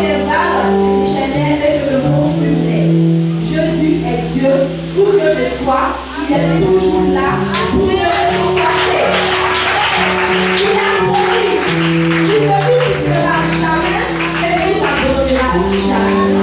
les vagues se déchaînaient et que le monde hurlait. Jésus est Dieu, où que je sois, il est toujours là pour me réconforter. Il a promis, il ne nous quittera jamais et ne nous abandonnera jamais.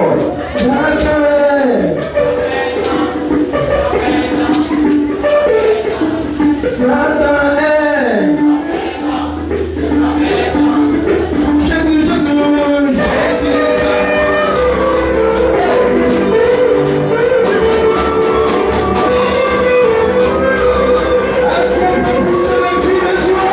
fort. Satan. Satan est. Jésus, Jésus, Jésus. Est-ce qu'on peut pousser le cri de joie?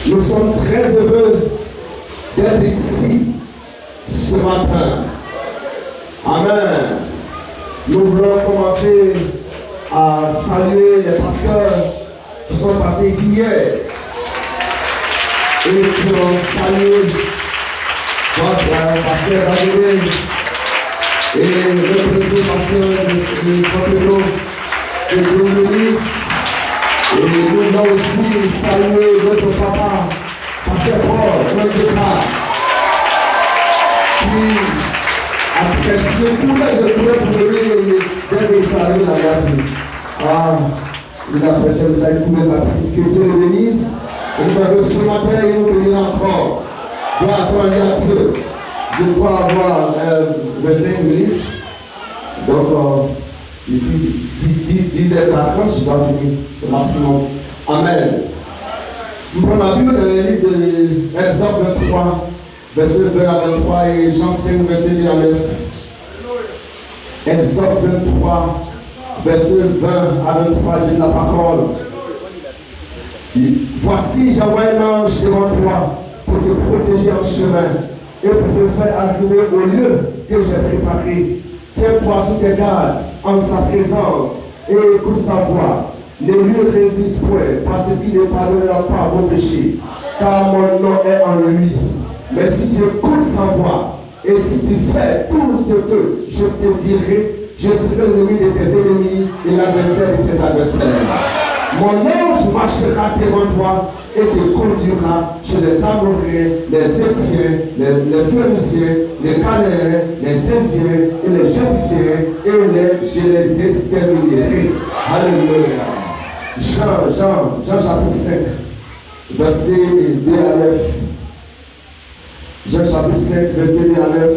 Nous sommes très heureux d'être ici ce matin. Amen. Nous voulons commencer à saluer les pasteurs qui sont passés ici hier et qui ont salué votre pasteur Adrien et le président pasteur de Saint-Pedro et de Louis. Et nous voulons aussi saluer notre papa, pasteur Paul, notre papa, Après, je pourrais pour donner des salariés dans la vie. Il a prêché le salut pour les apôtres. Que Dieu le bénisse. Et nous avons ce matin, il nous bénit encore. Gloire à Dieu. Je crois avoir 25 minutes. Donc, ici, 10h40, je dois finir au maximum. Amen. Nous prenons la Bible dans le livre de Exode 23, verset 20 à 23 et Jean 5, verset 2 à 9. Exode 23, verset 20 à 23, j'ai la parole. Voici, j'envoie un ange devant toi pour te protéger en chemin et pour te faire arriver au lieu que j'ai préparé. Tiens-toi sous tes gardes en sa présence et écoute sa voix. Ne lui résiste point parce qu'il ne pardonnera pas vos péchés, car mon nom est en lui. Mais si tu écoutes sa voix et si tu fais tout ce que je te dirai, je serai l'ennemi de tes ennemis et l'adversaire de tes adversaires. Mon ange marchera devant toi et te conduira chez les Amoréens, les Étiens, les Phéniciens, les Cananéens, les Indiens et les Jébusiens et je les exterminerai. Alléluia. Jean chapitre 5, verset 2 à 9. Jean chapitre 5, verset 2 à 9.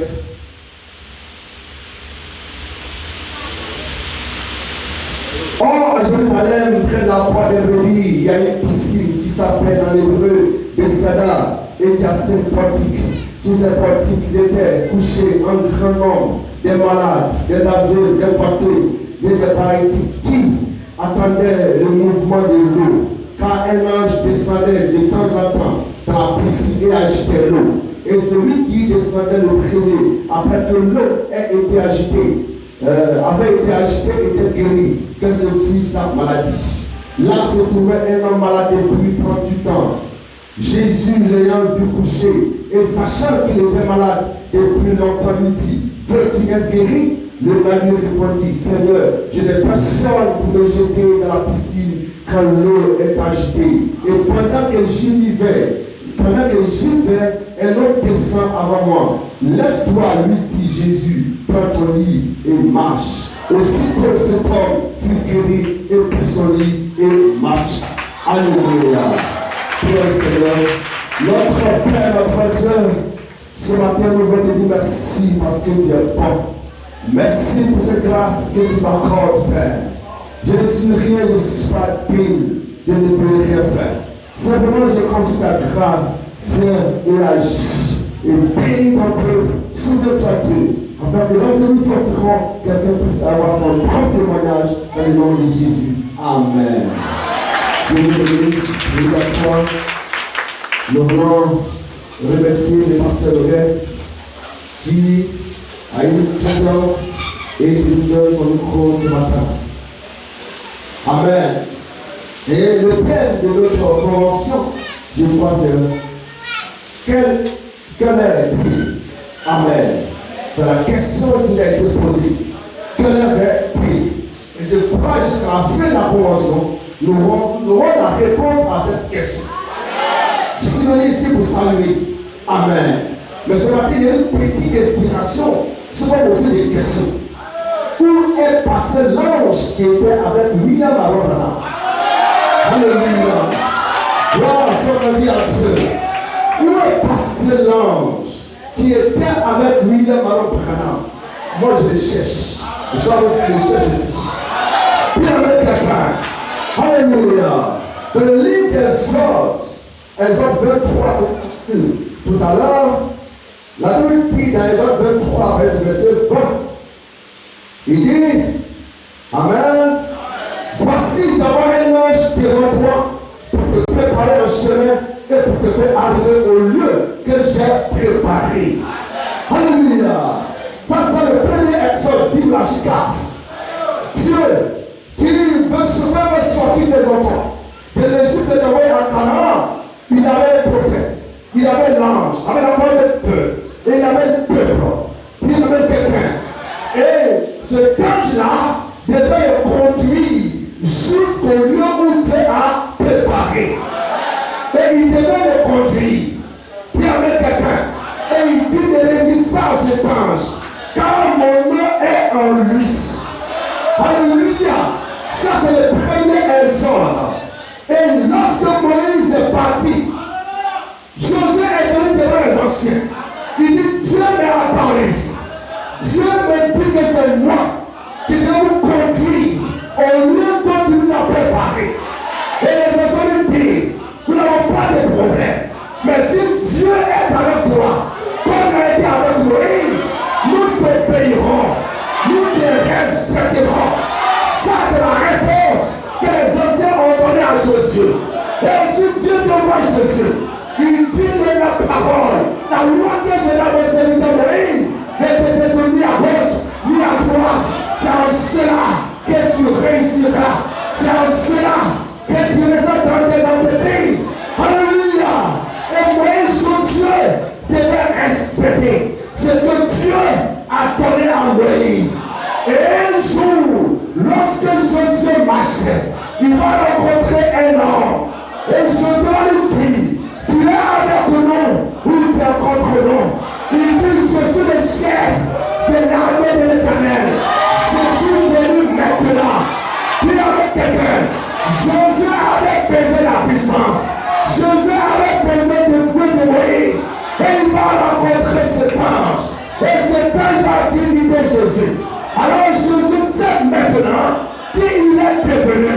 Or, à Jérusalem, près de la porte des brebis, il y a une piscine qui s'appelle en hébreu Bethesda et qui a 5 portiques. Sous ces portiques, ils étaient couchés en grand nombre des malades, des aveugles, des portés et des paralytiques qui attendaient le mouvement de l'eau, car un ange descendait de temps en temps dans la piscine et agitait l'eau. Et celui qui descendait le premier, après que l'eau ait été agitée, avait été agité, était guéri, quelle que fût sa maladie. Là se trouvait un homme malade depuis 38 ans. Jésus l'ayant vu coucher et sachant qu'il était malade depuis longtemps lui dit, veux-tu être guéri? Le mari répondit, Seigneur, je n'ai personne pour me jeter dans la piscine quand l'eau est agitée. Et pendant que j'y vais, un autre descend avant moi. Lève-toi, lui dit Jésus, prends ton lit et marche. Aussitôt cet homme fut guéri et prit son lit et marche. Alléluia. Prions le Seigneur. Notre Père, notre Dieu, ce matin nous voulons te dire merci parce que tu es bon. Merci pour cette grâce que tu m'accordes, Père. Je ne suis rien, je ne suis pas digne, je ne peux rien faire. Simplement, je confie ta grâce, viens et agis. Et bénis ton peuple, souviens-toi d'eux, afin que lorsque nous sortirons, quelqu'un puisse avoir son propre témoignage dans le nom de Jésus. Amen. Dieu nous bénisse, nous assoient. Nous voulons remercier le pasteur Lopez qui a une présence et qui nous donne son micro ce matin. Amen. Et le thème de notre convention, je crois, c'est quelle heure est-il? Amen. C'est la question qui a été posée. Quelle heure est-il? Et je crois jusqu'à la fin de la convention, nous aurons la réponse à cette question. Je suis venu ici pour saluer. Amen. Mais ce matin, il y a une petite explication. Je vais poser des questions. Où est passé l'ange qui était avec William Aaron? Alléluia. Gloire soit dit à Dieu. Où est passé l'ange qui était avec William Aaron Branham? Moi je le cherche. Je vais aussi le chercher ici. Puis avec quelqu'un. Alléluia. Dans le livre d'Exode, Exode 23, tout à l'heure, la Bible dit dans Exode 23, verset 20, il dit, Amen. Voici, j'envoie un ange devant toi pour te préparer un chemin et pour te faire arriver au lieu que j'ai préparé. Alléluia. Ça, c'est le premier exode d'Iblashkas. Dieu qui veut sortir ses enfants de l'Égypte et d'envoyer à Canaan. Il avait un prophète, il avait l'ange, avec la parole de feu, et il avait le peuple, il avait quelqu'un. Et cet ange-là devait le conduire jusqu'au lieu où Dieu a préparé. Et il devait le conduire. Il y avait quelqu'un. Et il dit ne résiste pas Alléluia. Ça, c'est le premier exode. Et lorsque Moïse est parti, Josué est venu devant les anciens. Il dit, Dieu m'a parlé. Dieu me dit que c'est moi qui vais vous conduire au lieu dont il nous a préparé. Et les anciens lui disent, nous n'avons pas de problème. Mais si Dieu est avec toi, comme il a été avec Moïse, nous t'obéirons, nous te respecterons. Ça, c'est la réponse que les anciens ont donnée à Josué. Et ensuite, Dieu t'envoie Josué. Il dit la parole. La loi que je l'avais serviteur Moïse n'était pas ni à gauche ni à droite. C'est en cela que tu réussiras. C'est en cela que tu restes dans tes entreprises. Alléluia. Et Moïse, Josué devait respecter ce que Dieu a donné à Moïse. Et un jour, lorsque Josué marchait, il va rencontrer un homme. Et Josué lui dit, tu es avec nous ou tu es contre nous? Il dit, je suis le chef de l'armée de l'Éternel. Je suis venu maintenant. Il y avait quelqu'un. Josué avait besoin de la puissance. Josué avait besoin de tuer de Moïse. Et il va rencontrer cet ange. Et cet ange va visiter Josué. Alors Josué sait maintenant qui il est devenu.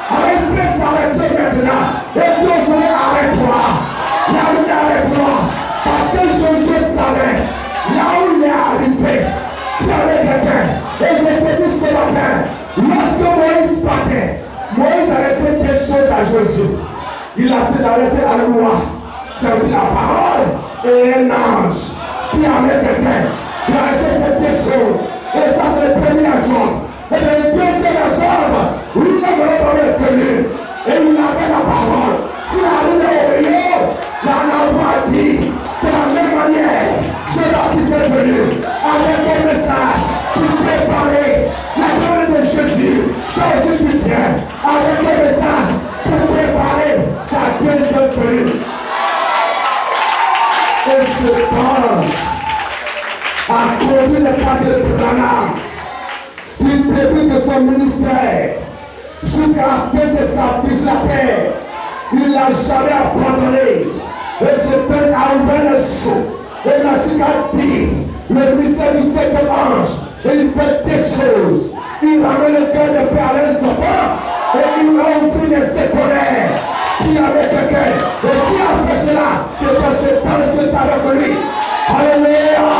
Alors il peut s'arrêter maintenant. Et Dieu dit, arrête-toi. Là où il est avec toi. Parce que Josué savait. Là où il est arrivé. Tu avais quelqu'un. Et je te dis ce matin. Lorsque Moïse partait. Moïse a laissé des choses à Josué. Il a laissé la loi. Ça veut dire la parole. Et un ange. Qui amène quelqu'un. Il a laissé ces deux choses. Et ça c'est le premier ordre. Et le deuxième ordre. Lui-même est venu. Et il avait la parole. Tu arrives au rio, la dit, de la même manière, c'est là qui est venu, avec un message pour préparer la parole de Jésus, comme si tu tiens, avec un message pour préparer sa deuxième venue. Et cet ange a conduit les pas de Branham du début de son ministère jusqu'à la fin de sa vie sur la terre. Il n'a jamais abandonné. Et ce père a ouvert le sceau. Et n'a jusqu'à dire le ministère du septième ange. Et il fait des choses. Il ramène le cœur de père à les enfants. Et il a ouvert les épaulettes. Qui avait quelqu'un. Et qui a fait cela? C'est parce que cet ange est avec lui. Alléluia.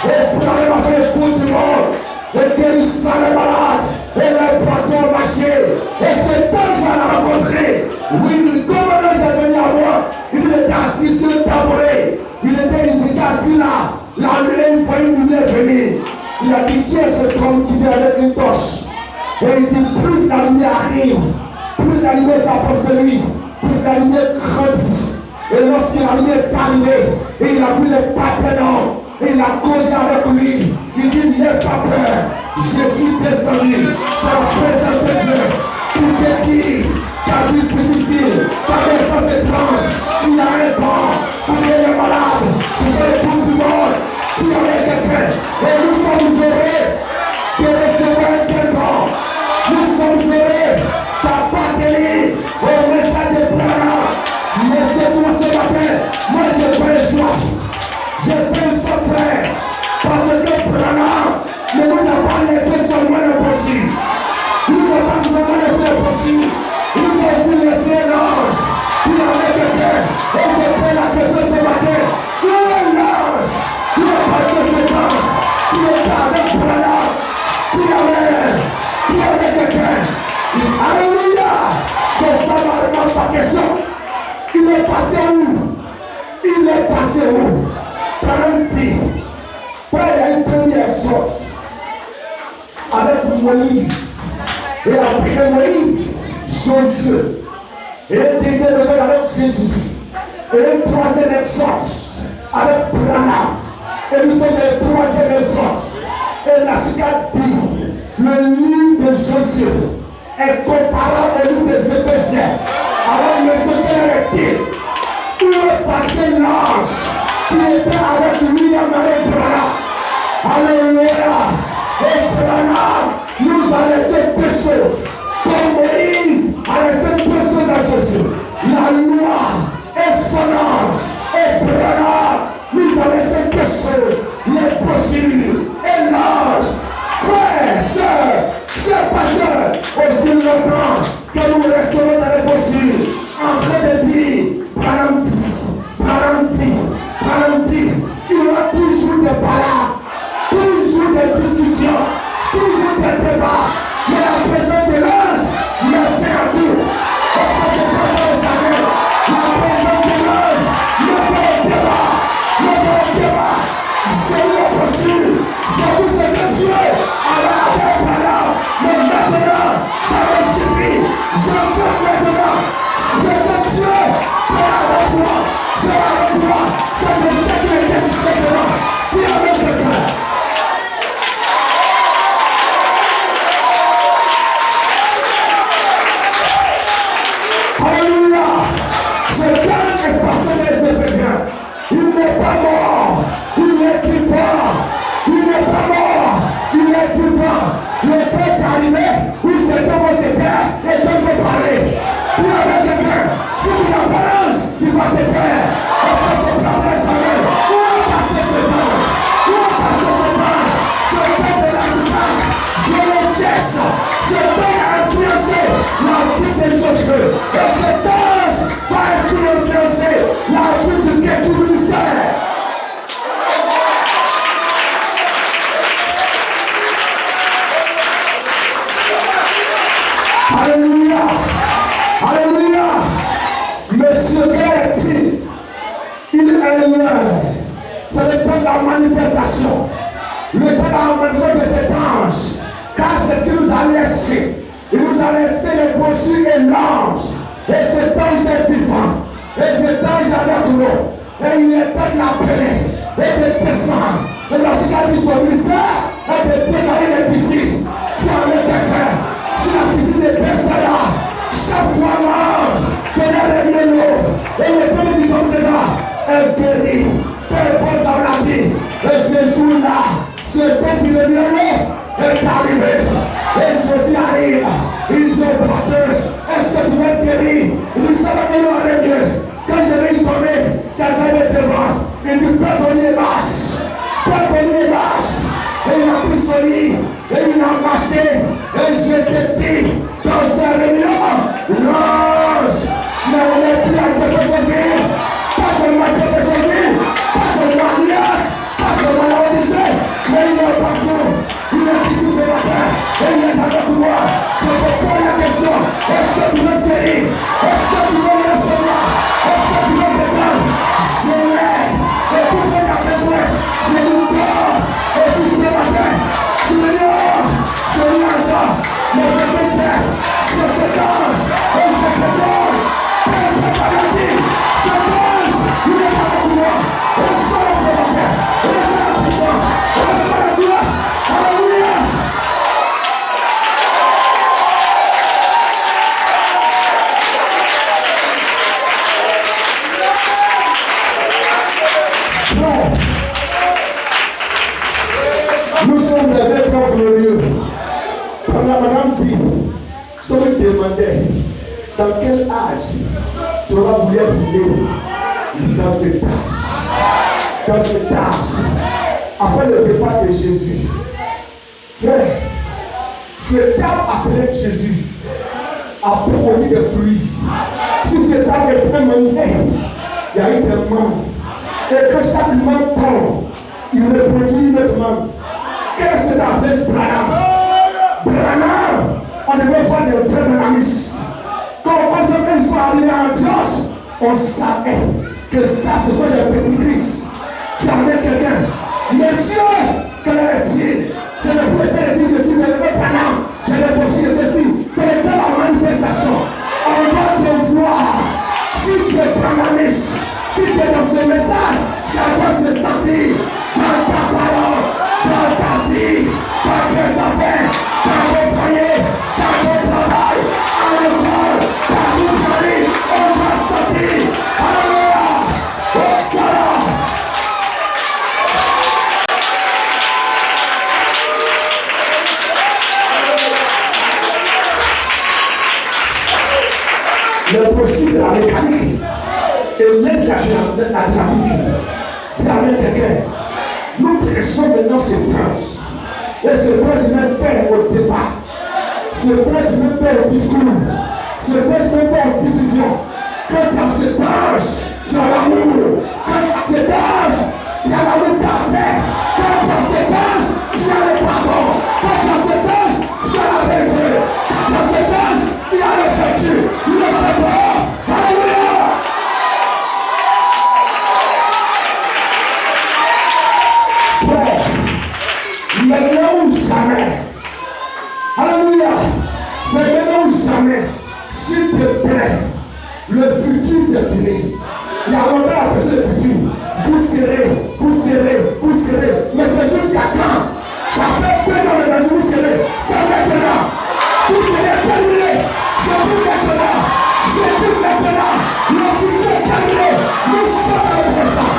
Et pour aller marcher le tour du monde. Et guérissant les malades. Et les poitrons marchés. Et cet ange l'a rencontré. Oui, comme un ange est venu à moi, il était assis sur le tabouret. Il était assis là. La nuit, il voyait une lumière venir. Il a dit, qui est cet homme qui vient avec une torche? Et il dit, plus la lumière arrive, plus la lumière s'approche de lui, plus la lumière grandit. Et lorsque la lumière est arrivée, et il a vu les partenaires, et il a causé avec lui. Il dit, n'aie pas peur, je suis descendu dans la présence de Dieu pour te dire. Ta vie difficile, ta naissance étrange, tu as un temps pour les malades, pour les bouts du monde, tu as quelqu'un. Et nous sommes heureux de recevoir un tel don. Nous sommes heureux d'appartenir au message de Branham. Mais ce matin, moi je fais soif. Je fais soif, frère, parce que Branham ne nous a pas laissé seulement le possible. Il nous a pas seulement laissé le possible. Il faut aussi laisser l'ange qui avait quelqu'un. Et je fais la question ce matin. Où est l'ange? Où est passé cet ange qui est avec Branham? Qui avait quelqu'un? Alléluia! C'est ça ma réponse, ma question. Il est passé où? Il est passé où? Branham dit, frère, il y a une première sorte avec Moïse. Et après Moïse, Josué. Et le deuxième besoin avec Jésus. Et le troisième exode avec Branham. Et nous sommes les troisième exode. Et la Chica dit, le livre de Josué est comparable au livre des Éphésiens. Alors, monsieur, quel est-il? Où est passé l'ange qui était avec William et Branham? Alléluia! Et Branham nous a laissé deux choses. Comme Moïse a laissé deux choses à Jésus. La loi et son ange. Et Branham nous a laissé deux choses. Les brochures et l'ange. Frères, sœurs, chers pasteurs, aussi longtemps que nous resterons dans les brochures, en train de dire, Branham dit, il y aura toujours des balades, toujours des discussions, toujours des débats, mais la présence de l'ange me fait un tour. Parce que c'est pas dans les années, la présence de l'ange me fait un débat, J'ai eu la brochure, j'ai vu ce que Dieu a l'air pendant, mais maintenant, ça me suffit. Je veux maintenant, ce que Dieu fera avec toi, c'est de ce qu'il est question maintenant. Dis avec quelqu'un. Alléluia. C'est dans le passé des Éphésiens. Il n'est pas mort, il est vivant. Il n'est pas mort, il est vivant. Le temps est arrivé où cet homme s'était et donc vous parler. Dis avec quelqu'un, si tu n'as pas l'ange, tu vas te taire. Parce que je prendrai sa main. Où est passé cet ange? Où est passé cet ange? Ce temps de la citade, je le cherche. Ce temps a influencé la vie des Josué. Et cet ange va influencer la vie du ministère. Alléluia. Alléluia. Monsieur Gerti, il est l'heure. C'est le temps de la manifestation. Le temps de la manifestation de cet ange. Car c'est ce qu'il nous a laissé. Il nous a laissé les brochures et l'ange. Et cet ange est vivant. Et cet ange est avec nous. Et il est temps de l'appeler. Et de descendre. Et lorsqu'il a dit son ministère, et de démarrer les piscines. Tu as mis quelqu'un. Si la piscine est Bethesda, chaque fois l'ange derrière les miels et le premier du homme dedans est guéri. Père Paul l'a dit. Et ce jour-là, ce temps du miel est arrivé. Et Jésus arrive. Il dit au porteur, est-ce que tu vas être guéri? Il dit, ça va guérir les mieux. Quand je vais y tomber, quelqu'un me devance. Il dit, pardonnez marche. Pardonnez marche. Et il a pris son lit, et il a marché, et je te dis, dans sa réunion, l'ange n'est plus à te faire servir, pas seulement à te faire servir, pas seulement à Nia, pas seulement à l'Odyssée, mais il est partout, il est ici ce matin, et il est avec moi. Je te pose la question, est-ce que tu veux guérir? Est-ce que tu veux le recevoir? Est-ce que tu veux te prendre? Je l'ai, et pour que tu as besoin, je lui donne. Et tout ce matin, tu me dis, oh, je dis à Jean, mais ce que j'ai, c'est cet ange, et je te donne. Père, Père m'a dit, cet ange, il est avec moi. Reçois ce matin, reçois la puissance, reçois la gloire. Alléluia. Nous sommes des êtres glorieux. Madame dit, si on me demandait dans quel âge tu auras voulu être né, il dit dans cet âge. Dans cet âge. Après le départ de Jésus. Frère, cet arbre appelé Jésus a produit des fruits. Si cet arbre est très magnifique, il y a eu des membres. Et que chaque membre tombe, il reproduit une autre membre. Qu'est-ce que c'est appelé Branham? Branham, on devait voir des vrais Branhamistes. Quand ils sont arrivés à Antioche, on savait que ça, ce sont des petits Christ. Tu amènes quelqu'un. Monsieur, quelle est-il? C'est le propriétaire de Dieu, je suis le Branham. Je l'ai bougé de ceci. C'est le temps de la manifestation. On doit te voir. Si tu es Branhamiste, si tu es dans ce message, ça doit se sentir dans ta parole, dans ta vie, dans tes affaires, dans ton foyer, dans ton travail, à l'école, partout où tu arrives, on va sentir. Alléluia! Hosanna! Atlantique. Dis avec quelqu'un. Nous prêchons maintenant ce prêche. Et ce prêche je vais faire au départ. Ce prêche je vais faire au discours. Ce prêche je vais faire en division. Quand tu as ce prêche, tu as l'amour. Quand tu as ce prêche, tu as l'amour parfait. Quand tu as ce prêche, tu as le pardon. Quand tu as ce prêche, tu as la vérité. Quand tu as ce prêche, il y a le vertu. Il y a le pardon. Alléluia. Frère, maintenant ou jamais. Alléluia. C'est maintenant ou jamais. S'il te plaît, le futur c'est fini. Il y a longtemps à pécher le futur. Vous serrez. Mais c'est jusqu'à quand? Ça fait peu dans le danger, vous serrez. C'est maintenant. Vous serez terminé. Je dis maintenant. Le futur est terminé. Nous sommes le présent.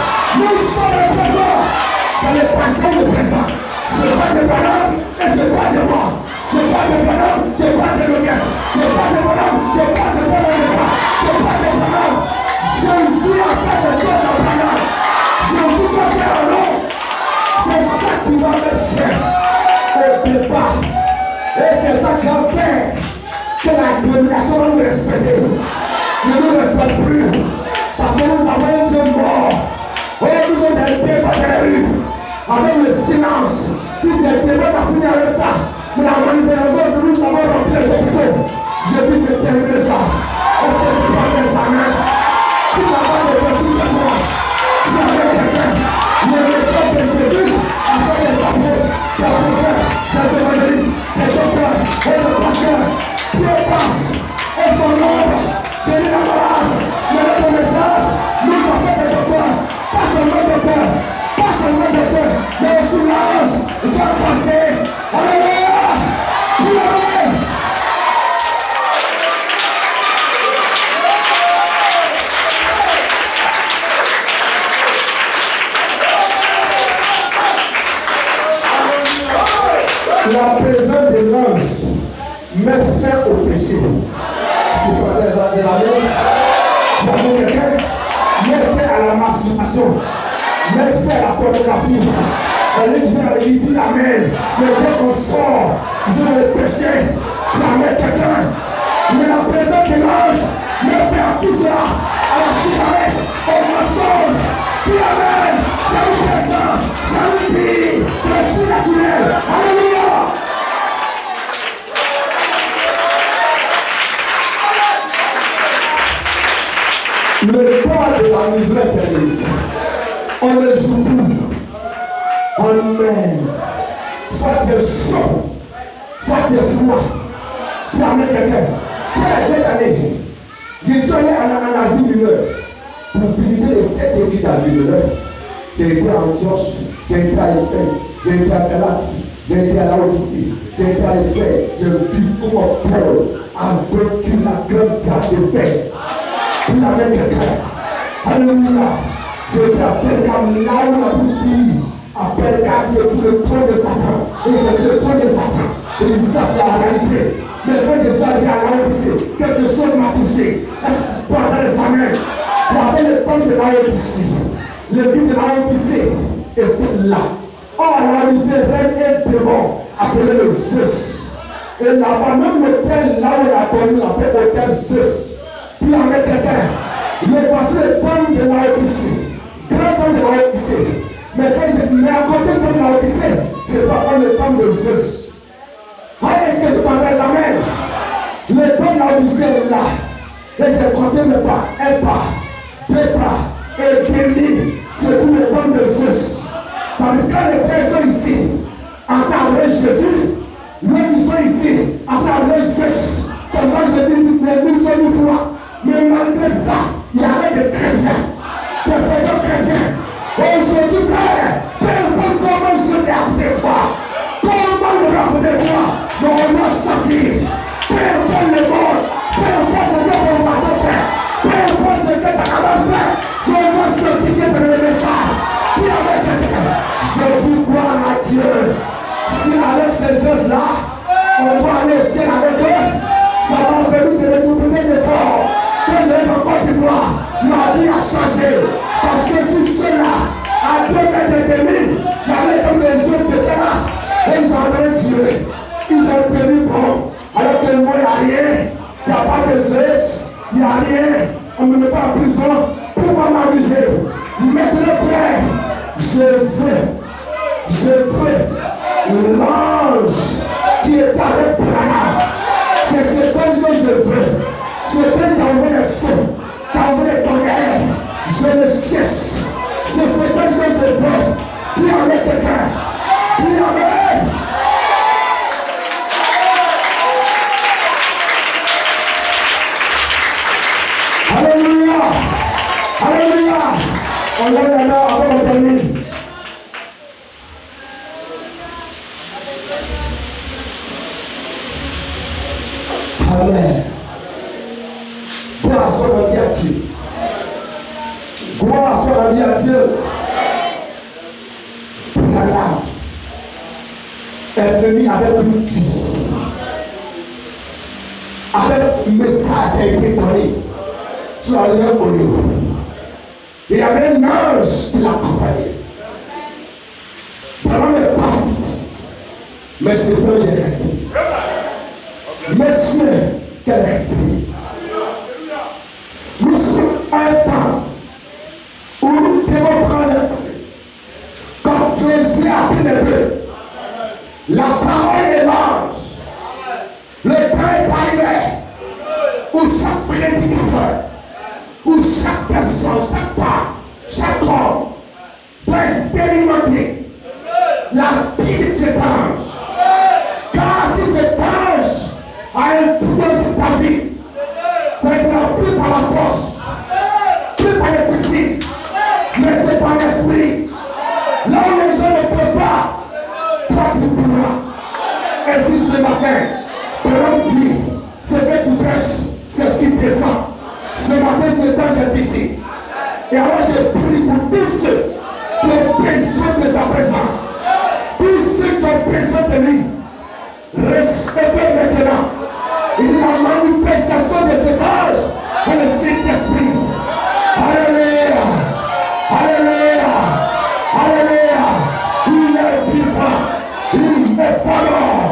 C'est le passé ou le présent. Je parle de bonhomme et je parle de moi. Je parle de bonhomme, je parle de l'audience. Je parle de bonhomme, je parle de bonhomme de toi. Je parle de bonhomme. Jésus a fait des choses en bonhomme. Jésus doit faire un nom. C'est ça qui va me faire au départ. Et c'est ça qui va faire que la domination va nous respecter. Ne nous respecte plus. Parce que nous avons un Dieu mort. Oh, nous sommes des débats dans la rue. Avec le silence. Si c'est débat, on va finir avec ça. Mais la manifestation, c'est nous avons rempli les hôpitaux. Je dis c'est terminé ça. Est-ce que tu prends tes amens? Tu n'as pas de petit à toi. Tu as avec quelqu'un. Le message de Jésus a fait des apôtres, des prophètes, des évangélistes, des docteurs et des pasteurs. Dieu passe et son nombre de la malade. Mais le message nous a fait des docteurs. Pas seulement docteurs, mais aussi l'ange doit passer. Alléluia! La présence de l'ange met fin au péché. Tu peux être dans la main. Tu as mis quelqu'un, met fin à la masturbation. Mais faire la pornographie. Elle vient à l'église, dit amen. Mais dès qu'on sort, ils ont le péché. Tu amènes quelqu'un. Mais la présence de l'ange me fait à tout cela. À la cigarette, au mensonge. Dis amen. C'est une présence, c'est une vie, c'est surnaturel. Alléluia. Le poids de la misère terminé. On ne joue plus. Amen. Soit tu es chaud, soit tu es froid. Tu amènes quelqu'un. Frère, cette année, je suis allé en Asie mineure pour visiter les 7 églises d'Asie mineure. J'ai été à Antioche, j'ai été à Éphèse, j'ai été à Galate, j'ai été à Laodicée, j'ai été à Éphèse. J'ai vu comment Paul a vaincu la grande dame d'Éphèse. Tu amènes quelqu'un. Alléluia. Je t'appelle comme là où la boutique appelle comme c'est tout le trône de Satan. Et c'est le trône de Satan. Et ça c'est la réalité. Mais quand je suis arrivé à Laodicée, quelque chose m'a touché. Est-ce que je peux entendre les amens? Il y avait les pommes de Laodicée. L'église de Laodicée était là. Or Laodicée règne un démon appelé le Zeus. Et là-bas, même l'hôtel là où il a dormi, on appelle l'hôtel Zeus. Puis on met quelqu'un. Voici les pommes de Laodicée. Grand homme de Laodicée. Mais quand je mets à côté de Laodicée, c'est pas comme le pomme de Zeus. Est-ce que je m'entends les amens? Les pommes de Laodicée est là. Et j'ai compté mes pas. Un pas, deux pas, et demi. C'est tous les pommes de Zeus. Ça veut dire quand les frères sont ici, en adorant Jésus, même ils sont ici, en adorant Zeus. C'est moi Jésus dit, mais nous sommes une foi. Mais malgré ça, il y avait des chrétiens. Des frères chrétiens. Aujourd'hui, frère, peu importe comment je suis à côté de toi, comment je vais à côté de toi, mais on doit sortir. Peu importe le monde, peu importe ce que ton voisin fait, peu importe ce que ta camarade fait, mais on doit sortir que tu as le message. Dis avec Je veux l'ange qui est avec Branham. C'est cet ange que je veux. Cet ange qui a envoyé le feu, qui a envoyé le tonnerre. Je le cherche. C'est cet ange que je veux. Dis amen quelqu'un. Dis amen. Alléluia. Alléluia. On est là avant qu'on termine. Amen. Gloire soit rendue à Dieu. Gloire soit rendue à Dieu. Voilà. Elle est venue avec une vie. Avec un message qui a été donné sur la ligne au lieu. Il y avait un ange qui l'accompagnait. Pendant les parties, mais cet ange est resté. Monsieur, quelle réalité. Nous sommes à un temps où nous devons prendre, comme Jésus a pris les deux, la parole et l'ange. Le temps est arrivé où chaque prédicateur, où chaque personne, chaque femme, chaque homme doit expérimenter la vie de cet ange. Car si cet ange a influencé ta vie, ça ne sera plus par la force, plus par les critiques, mais c'est par l'esprit. Là où les gens ne peuvent pas, toi tu pourras. Et si ce matin, l'homme dit, ce que tu prêches, c'est ce qui descend. Ce matin, cet ange est ici. Et alors je prie pour tous ceux qui ont besoin de sa présence, tous ceux qui ont besoin de lui. Respectez maintenant. Il y a la manifestation de cet ange dans le Saint-Esprit. Alléluia. Alléluia. Alléluia. Il est vivant. Il n'est pas mort.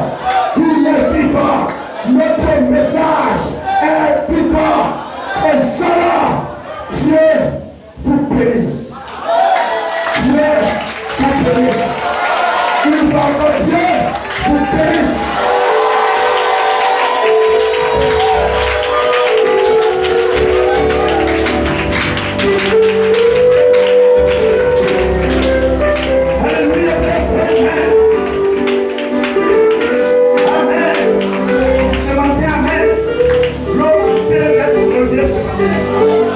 Il est vivant. Notre message est vivant. Et cela, Dieu vous bénisse. Dieu vous bénisse. Il va que Dieu vous bénisse. Alléluia, bless Amen. Amen. Ce matin, Amen. L'homme peut être relevé ce matin.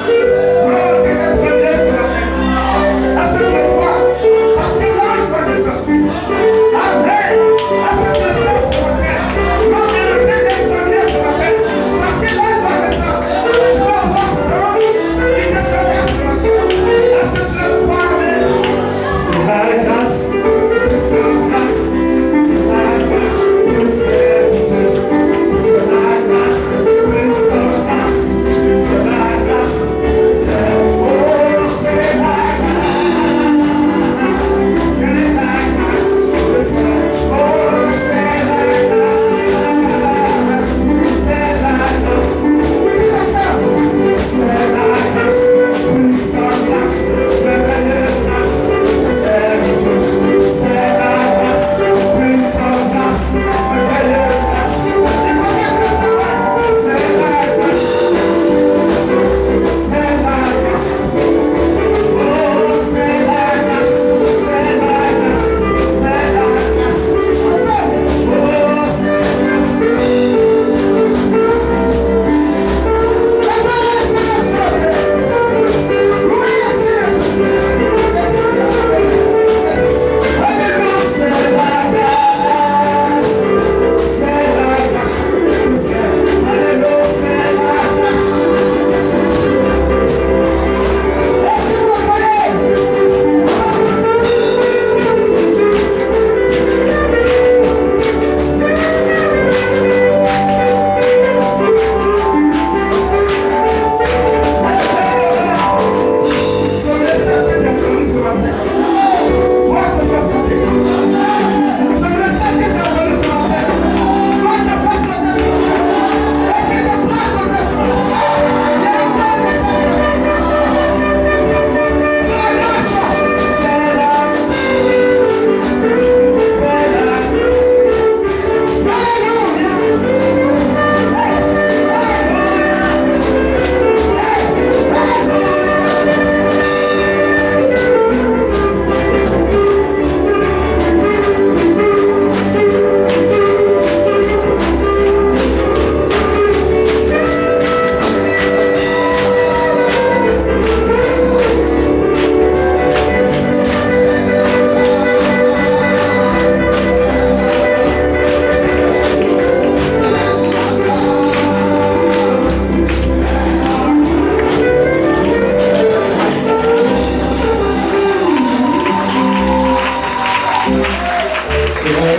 C'est vrai.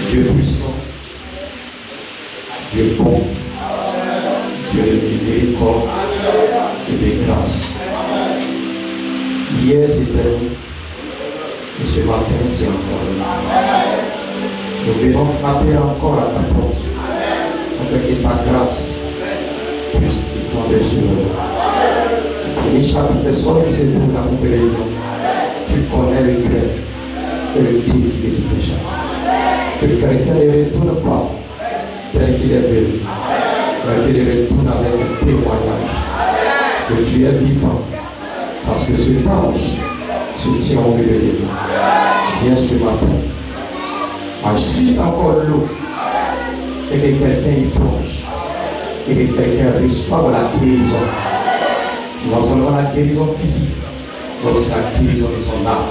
Dieu puissant, Dieu bon, Dieu de miséricorde et de grâce. Hier c'était nous, et ce matin c'est encore nous. Nous venons frapper encore à ta porte, afin que ta grâce puisse descendre sur nous. Et chaque personne qui se trouve dans cette réunion, tu connais le cœur et le désir de tout péché. Que quelqu'un ne retourne pas tel qu'il est venu, mais qu'il retourne avec un témoignage que tu es vivant, parce que ce ange se tient au milieu de nous. Viens ce matin, agite encore l'eau, et que quelqu'un y plonge, et que quelqu'un reçoive la guérison. Non seulement la guérison physique, mais aussi la guérison de son âme.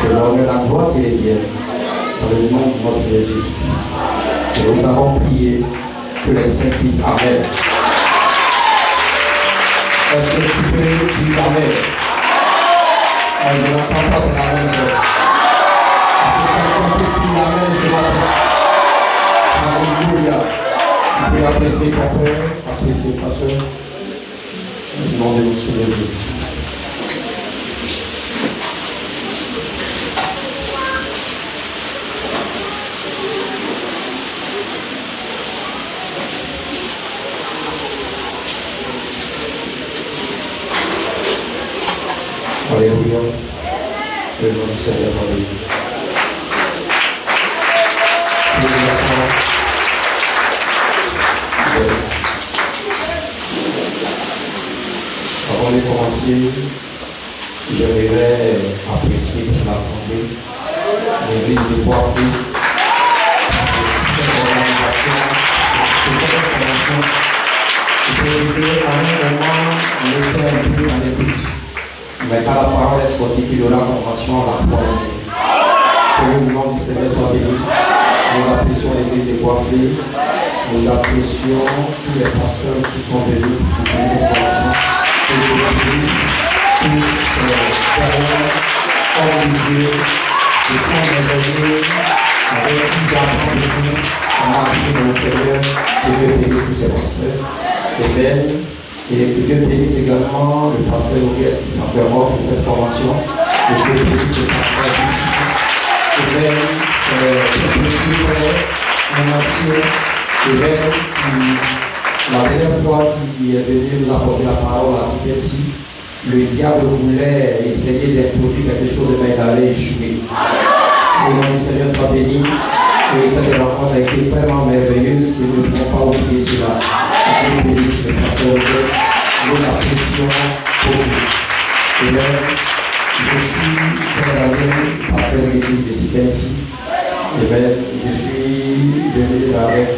Que l'honneur et la gloire te reviennent dans le nom de notre Seigneur Jésus-Christ. Et nous avons prié que les saints disent Amen. Est-ce que tu peux dire Amen? Je n'entends pas ton Amen. Est-ce que quelqu'un peut dire Amen ce matin? Alléluia. Tu peux apprécier ton frère, apprécier ta soeur. Au nom de notre Seigneur Jésus-Christ. Alléluia. Que le nom du Seigneur soit béni. Avant de commencer, j'aimerais apprécier l'Assemblée, l'église de Bois-Fou, cette organisation, je peux dire à un moment, on était un peu dans les doutes. Mais quand la parole est sortie, qu'il y aura convention à la foi. Que le nom du Seigneur soit béni. Nous apprécions l'église de Bois-Fou. Nous apprécions tous les pasteurs qui sont venus pour soutenir cette convention. Et l'église, tous ces parents, hommes de Dieu, qui sont des amis, avec qui j'apprends de nous, en marchant dans le Seigneur, que Dieu bénisse tous ces pasteurs. Amen. Et que Dieu bénisse également le pasteur Auguste, le pasteur Roth de cette convention. Que Dieu bénisse le pasteur ici. Amen. Monsieur frère, un ancien, Amen, la dernière fois qu'il est venu nous apporter la parole à Cipetsi, le diable voulait essayer d'introduire quelque chose, mais il avait échoué. Que le nom du Seigneur soit béni. Et cette rencontre a été vraiment merveilleuse, que nous ne pouvons pas oublier cela. Dieu bénisse le pasteur Auguste, nous l'apprécions beaucoup. Amen. Je suis frère Alain, pasteur de l'église de Cipetsi. Amen. Je suis venu avec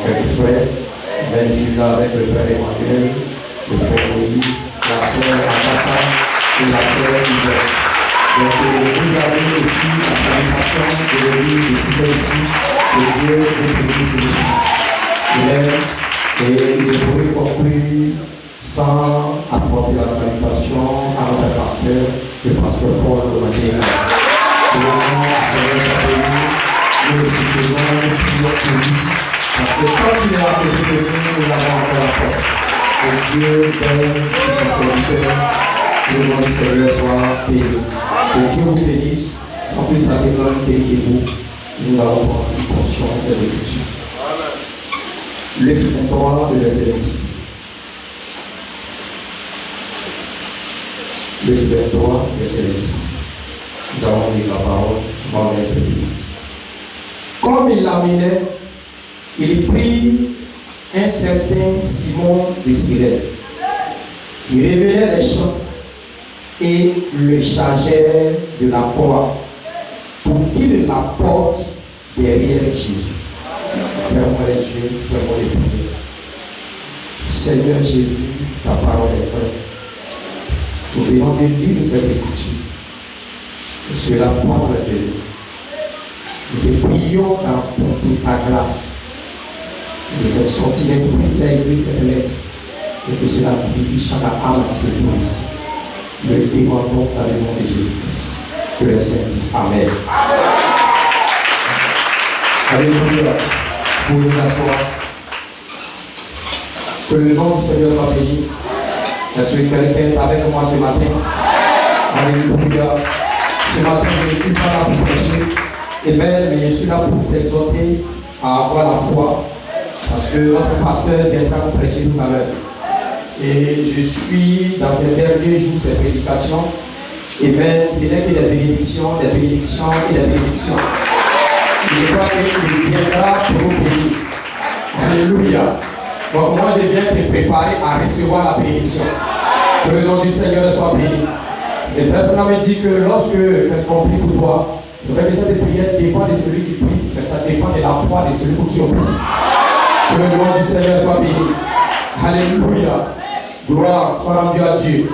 quelques frères. Amen. Je suis là avec le frère Emmanuel, le frère Moïse, la sœur Akassa et la sœur Yvette. Donc vous avez aussi la salutation de l'église de Cipetsi. Que Dieu vous bénisse ici. Amen. Et je pourrais conclure sans apporter la salutation à notre pasteur, le pasteur Paul Omagé. Que le nom du Seigneur soit béni. Nous le soutenons, nous prions pour lui. Parce que quand il est à côté de nous, nous avons encore la force. Que Dieu donne sur son serviteur. Que le nom du Seigneur soit béni. Que Dieu vous bénisse. Sans plus tarder, bénissez-vous. Nous allons prendre une portion de l'écriture. Luc 23, le verset 26. Luc 23, verset 26. Nous allons lire la parole, on va mettre plus vite. Comme il l'amenait, il prit un certain Simon de Cyrène, qui révélait les champs et le chargeait de la croix pour qu'il la porte derrière Jésus. Fermons les yeux, fermons les prières. Seigneur Jésus, ta parole est vraie. Nous venons de lire cette écriture. Et cela parle de nous. Nous te prions pour toute ta grâce. Nous faisons sortir l'esprit qui a écrit cette lettre. Et que cela vivifie chaque âme qui se trouve ici. le demandons dans le nom de Jésus-Christ. Que les saints disent Amen. Alléluia. Vous pouvez vous asseoir. Que le nom du Seigneur soit béni. Est-ce que quelqu'un est avec moi ce matin? Alléluia. Ce matin, je ne suis pas là pour prêcher. Amen. Mais je suis là pour t'exhorter à avoir la foi. Parce que notre pasteur viendra nous prêcher tout à l'heure. Et je suis dans ces derniers jours, ces prédications. Amen. Ce n'est que des bénédictions, des bénédictions et des bénédictions. Je crois qu'il viendra pour nous bénir. Alléluia. Donc moi je viens te préparer à recevoir la bénédiction. Que le nom du Seigneur soit béni. Et frère Branham me dit que lorsque quelqu'un prie pour toi, c'est vrai que cette prière dépend de celui qui prie, mais ça dépend de la foi de celui pour qui on prie. Que le nom du Seigneur soit béni. Alléluia. Gloire soit rendue à Dieu.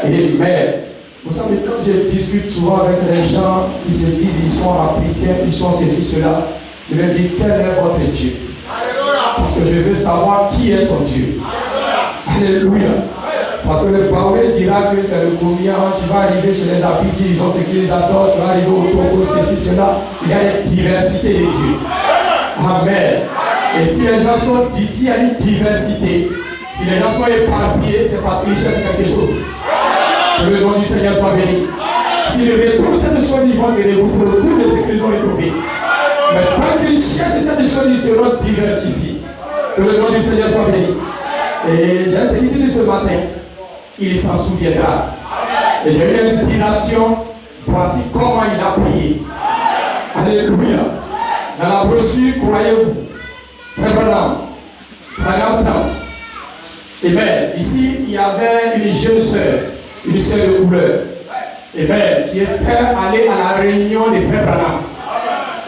Amen. Vous savez, quand je discute souvent avec les gens qui se disent ils sont africains, ils sont ceci, cela, je leur dis quel est votre Dieu? Parce que je veux savoir qui est ton Dieu. Alléluia. Parce que le Baoulé dira que c'est le combien, tu vas arriver chez les Apiki, ils ont ce qu'ils adorent, tu vas arriver au Togo, ceci, cela. Il y a une diversité de Dieu. Amen. Et si les gens sont d'ici, il y a une diversité. Si les gens sont éparpillés, c'est parce qu'ils cherchent quelque chose. Que le nom du Seigneur soit béni. S'ils retrouvent cette chose, ils vont les retrouver. Tous les églises vont les trouver. Mais quand ils cherchent cette chose, ils seront diversifiés. Que le nom du Seigneur soit béni. Et j'ai un petit dit ce matin, il s'en souviendra. Et j'ai eu une inspiration. Voici comment il a prié. Alléluia. Dans la brochure, croyez-vous, Frère Branham, paragraphe 30. Amen. Ici, il y avait une jeune sœur de couleur. Amen. Qui était allée à la réunion des Frères Branham.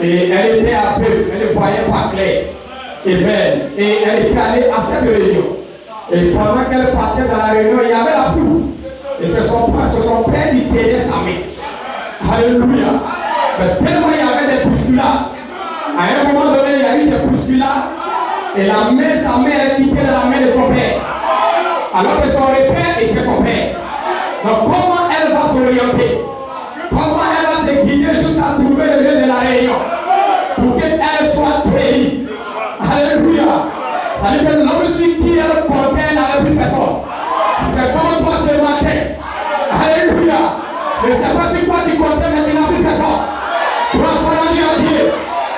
Et elle était aveugle, elle ne voyait pas clair. Amen. Et elle était allée à cette réunion. Et pendant qu'elle partait dans la réunion, il y avait la foule. Et c'est son père qui tenait sa main. Alléluia. Mais tellement il y avait des bousculades. À un moment donné, il y a eu des bousculades. Et sa mère quittait la main de son père. Alors que son repère était son père. Donc comment elle va s'orienter? Comment elle va se guider jusqu'à trouver le lieu de la réunion? Pour qu'elle soit guérie. Alléluia. Ça veut dire que l'homme qui elle portait n'avait plus personne. C'est comme toi ce matin. Alléluia. Je ne sais pas si toi tu comptais mais tu n'as plus personne. Toi sois rendu à Dieu.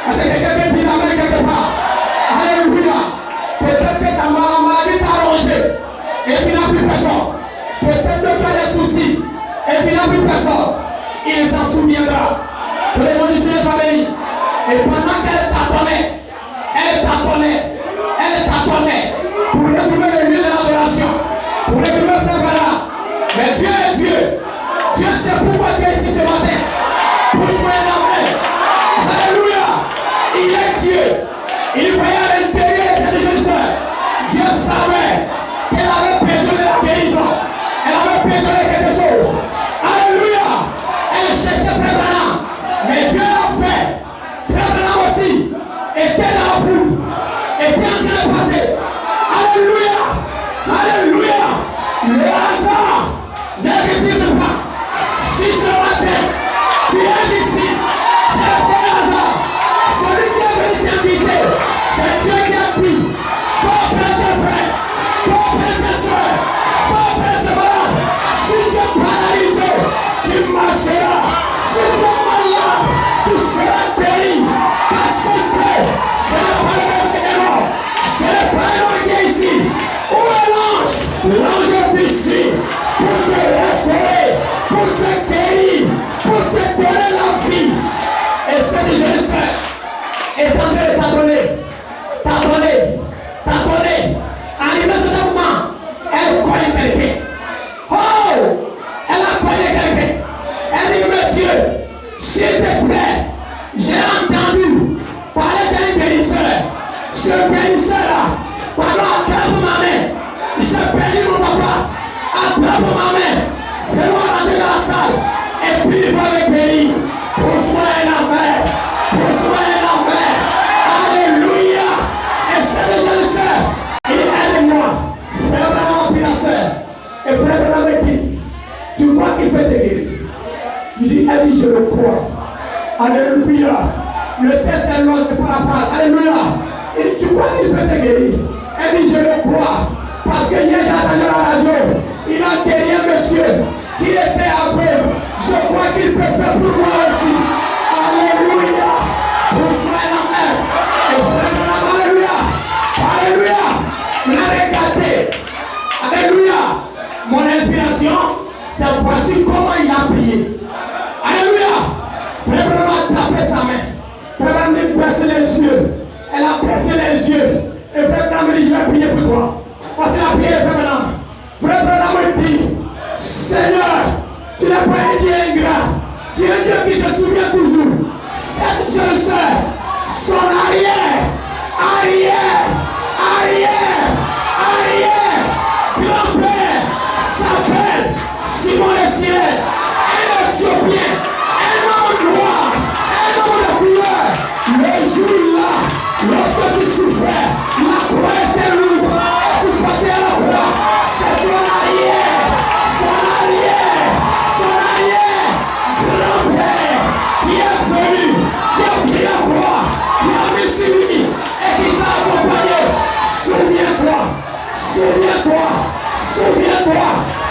Parce que quelqu'un qui t'amène quelque part. Alléluia. Peut-être que ta maladie t'a rongé et tu n'as plus personne. Peut-être que tu as des soucis et tu n'as plus personne. Il s'en souviendra. Que le nom du Seigneur soit béni. Et pendant qu'elle tâtonnait pour retrouver le lieu de l'adoration, pour retrouver Frère Branham. Mais Dieu est Dieu. Dieu sait pourquoi tu es ici ce matin. Pousse-moi un amen. Alléluia. Il est Dieu. Il voyait à l'intérieur de cette jeune sœur. Dieu savait qu'elle avait besoin de la guérison. Elle avait besoin de quelque chose. Alléluia. Elle cherchait Frère Branham. Mais Dieu a fait. Frère Branham aussi était dans la foule. Était en train de passer. Alléluia. Alléluia. Le hasard n'existe pas. Si ce matin tu es ici, c'est le premier hasard. Celui qui est venu t'inviter, c'est Dieu qui a dit coopère tes frères, coopère tes soeurs, coopère tes malades. Si tu es paralysé, tu marcheras. Si tu es malade, tu seras guéri. Parce que ce n'est pas le même héros, ce n'est pas l'homme qui est ici. Où est l'ange? L'ange est ici pour te restaurer, pour te guérir, pour te donner la vie. Et cette jeune sœur est en train de t'abonner. Arrivé à ce moment, elle connaît quelqu'un. Oh! Elle a connu quelqu'un. Elle dit, monsieur, s'il te plaît, j'ai entendu parler d'un guérisseur. Ce guérisseur-là, pardon, attrape ma main. J'ai perdu mon papa. Attrape ma main. Fais-moi rentrer dans la salle. Et puis il va me guérir. Pousse-moi un amen. Pousse-moi un amen. Alléluia. Et cette jeune sœur, il aide-moi. Frère Branham a pris la sœur. Et Frère Branham me dit, tu crois Elle dit, je le crois. Alléluia. Le test est long de paraphrase. Alléluia. Il dit, tu crois qu'il peut te guérir? Elle dit, je le crois. Parce que hier, j'ai entendu la radio. Il a guéri un monsieur qui était aveugle. Je crois qu'il peut faire pour moi aussi. Alléluia. Pousse-moi la main. Et frère, alléluia. Alléluia. Regardez. Alléluia. Mon inspiration, c'est voici comment il a prié. Alléluia. Frère Branham a tapé sa main. Frère Branham a percé les yeux. Elle a percé les yeux. Et frère Branham dit, je vais prier pour toi. Voici la prière, frère Branham. Frère Branham dit, Seigneur, tu n'es pas un Dieu ingrat. Tu es un Dieu qui se souvient toujours. Cette jeune sœur, son arrière, grand-père s'appelle Simon le Sirène, un Éthiopien, un homme noir, un homme de couleur. Le jour-là, lorsque tu souffrais, la croix était lourde et tu battais à la croix. C'est son arrière, grand-père qui est venu, qui a pris la croix, qui a mis sur lui et qui t'a accompagné. Souviens-toi,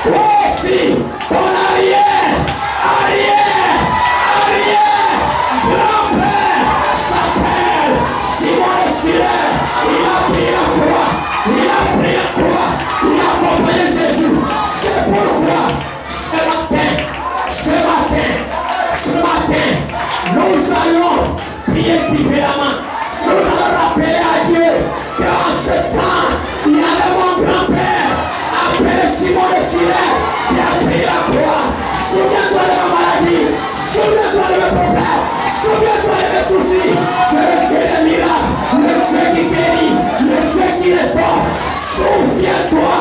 toi aussi, ton arrière, grand-père s'appelle Simon le Sirène. Il a pris la croix, il a accompagné Jésus. C'est pourquoi ce matin, nous allons prier différemment. Nous allons rappeler à Dieu qu'en ce temps, il y avait mon grand-père appelé Simon le Sirène qui a pris la croix. Souviens-toi de ma maladie, souviens-toi de mes problèmes, souviens-toi de mes soucis. C'est le Dieu des miracles, le Dieu qui guérit, le Dieu qui restaure. Souviens-toi.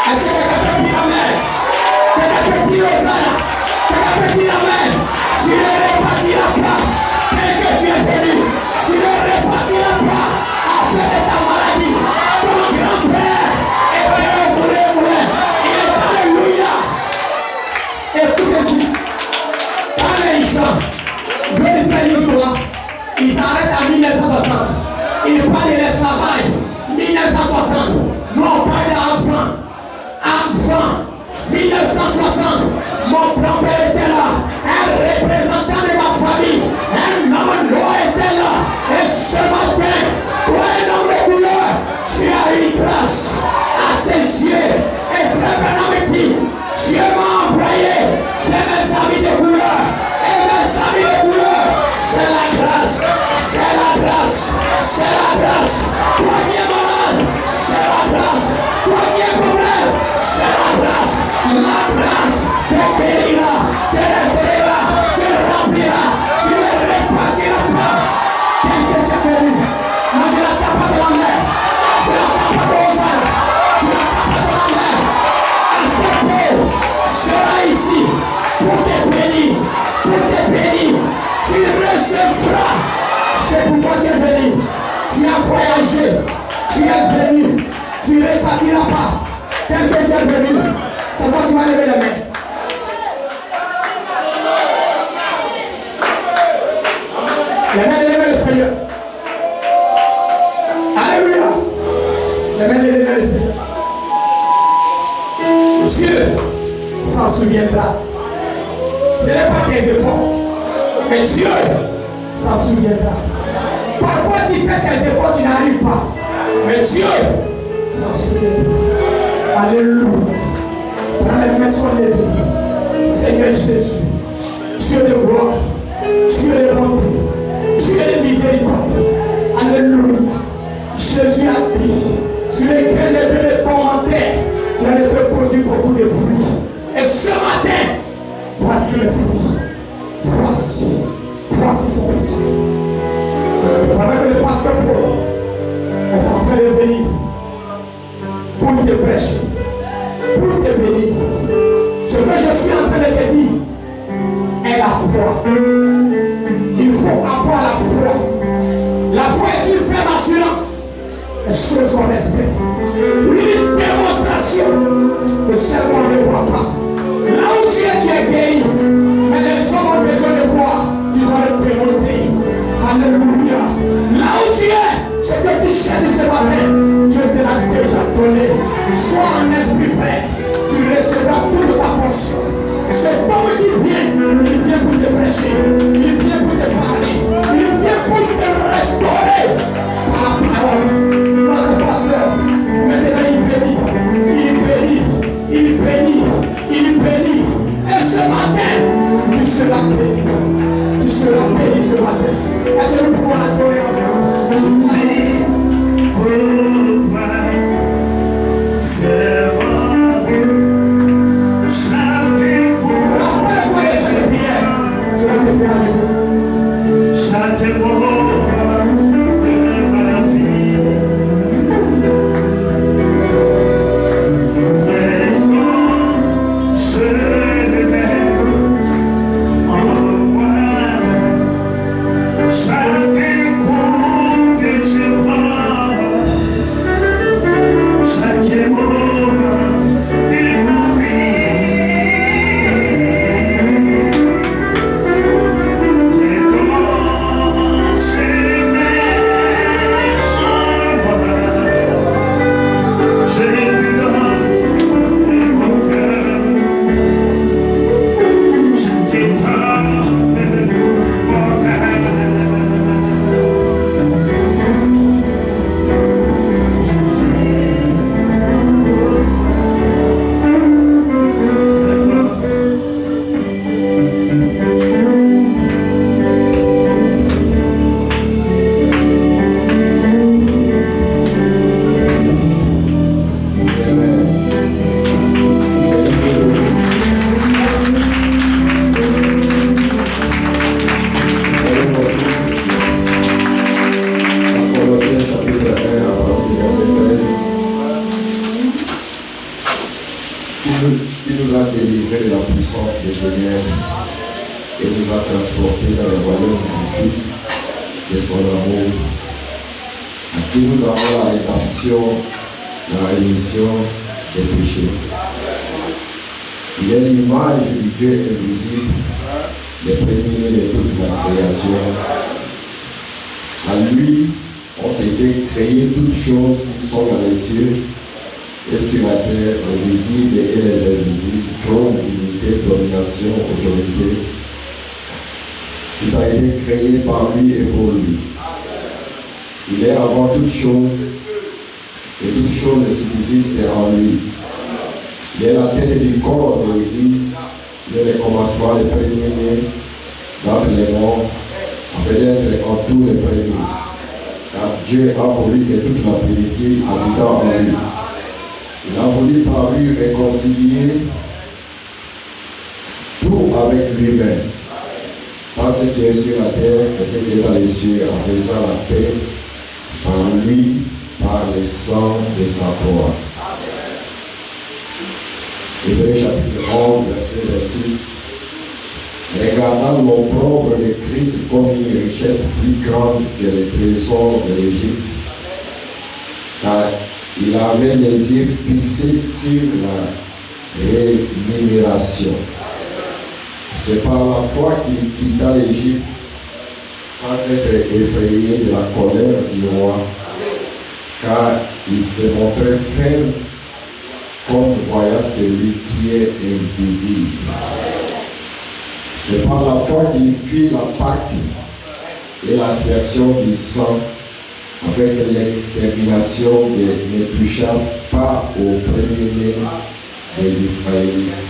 Est-ce que quelqu'un peut dire amen? Quelqu'un peut dire Hosanna? Quelqu'un peut dire amen? Tu ne repartiras pas tel que tu es venu. Tu ne repartiras pas afin de ta maladie. Ton grand-père était au moulin. Il est alléluia. Écoutez-y. Quand les gens veulent faire une loi, ils s'arrêtent à 1960. Ils parlent de l'esclavage. 1960. Nous on parle d'enfants. Enfant. 1960. Mon grand-père était là. Un représentant de ma famille. Un homme noir était là. Et ce matin, toi un homme de couleur, tu as eu grâce à ses yeux. Et frère Branham dit, Dieu m'a envoyé faire mes amis de couleur. Et mes amis de couleur, c'est la grâce. C'est la grâce. C'est la grâce. Toi qui es malade, c'est la grâce. Toi qui es problème, c'est la grâce. La grâce te guérira, te restaurera, te remplira, tu ne repartiras pas. Tel que tu es venu, ne l'attends pas de la mer, je l'attends pas de Hosanna, je l'attends pas de la mer. Aspecto sera ici pour te bénir, tu recevras. C'est pourquoi tu es venu, tu as voyagé, tu es venu, tu ne repartiras pas. Tel que tu es venu, c'est quoi tu vas lever les mains. Les mains levées le Seigneur. Alléluia. Les mains levées le Seigneur. Dieu s'en souviendra. Ce n'est pas tes efforts, mais Dieu s'en souviendra. Parfois tu fais tes efforts, tu n'arrives pas, mais Dieu s'en souviendra. Alléluia. Quand les mains sont levées, Seigneur Jésus, Dieu de gloire, Dieu de bonté, Dieu de miséricorde. Alléluia. Jésus a dit, sur les grains de ton terre, tu ne peux produire beaucoup de fruits. Et ce matin, voici les fruits. Voici son péché. Pendant que le pasteur Paul est en train de venir pour te prêcher, pour te bénir, ce que je suis en train de te dire est la foi. Il faut avoir la foi. La foi est une ferme assurance des choses qu'on espère. Une démonstration de celles qu'on ne voit pas. Là où Sois un esprit vrai, tu recevras toute ta portion. C'est comme qui vient, il vient pour te prêcher, il vient pour te parler, il vient pour te restaurer par la parole. Notre pasteur, maintenant il bénit, il bénit. Et ce matin, tu seras béni. Tu seras béni ce matin. Est-ce que nous pouvons l'adorer ensemble? Je prie pour toi, c'est moi. Chaque mot de ma vie, vraiment, je mets en moi. Chaque coup que je prends, chaque moment de ma vie, vraiment, je mets en moi. Je te donne mon cœur, je te donne mon âme. Je vis pour toi, c'est moi. Colossiens chapitre 1 à partir du verset 13. Qui nous a délivrés de la puissance des ténèbres et nous a transportés dans le royaume du Fils de son amour, à qui nous avons la rédemption, la rémission des péchés. Il est l'image du Dieu invisible, le premier de toute la création. À lui ont été créées toutes choses qui sont dans les cieux et sur la terre, les visibles et les invisibles, trône, dignité, domination, autorité. Tout a été créé par lui et pour lui. Il est avant toutes choses et toutes choses subsistent en lui. Il est la tête du corps de l'Église, il est le commencement, le premier-né d'entre les morts, afin d'être en tous les premiers. Car Dieu a voulu que toute la plénitude habitant en lui. Il a voulu par lui réconcilier tout avec lui-même, par ce qui est sur la terre et ce qui est dans les cieux, en faisant la paix par lui, par le sang de sa croix. Hébreux chapitre 11, verset 26. Regardant l'opprobre de Christ comme une richesse plus grande que les trésors de l'Égypte, car il avait les yeux fixés sur la rémunération. C'est par la foi qu'il quitta l'Égypte sans être effrayé de la colère du roi, car il se montrait ferme comme voyant celui qui est invisible. C'est par la foi qu'il fit la Pâque et l'aspersion du sang, afin que l'extermination ne toucha pas au premier-né des Israélites.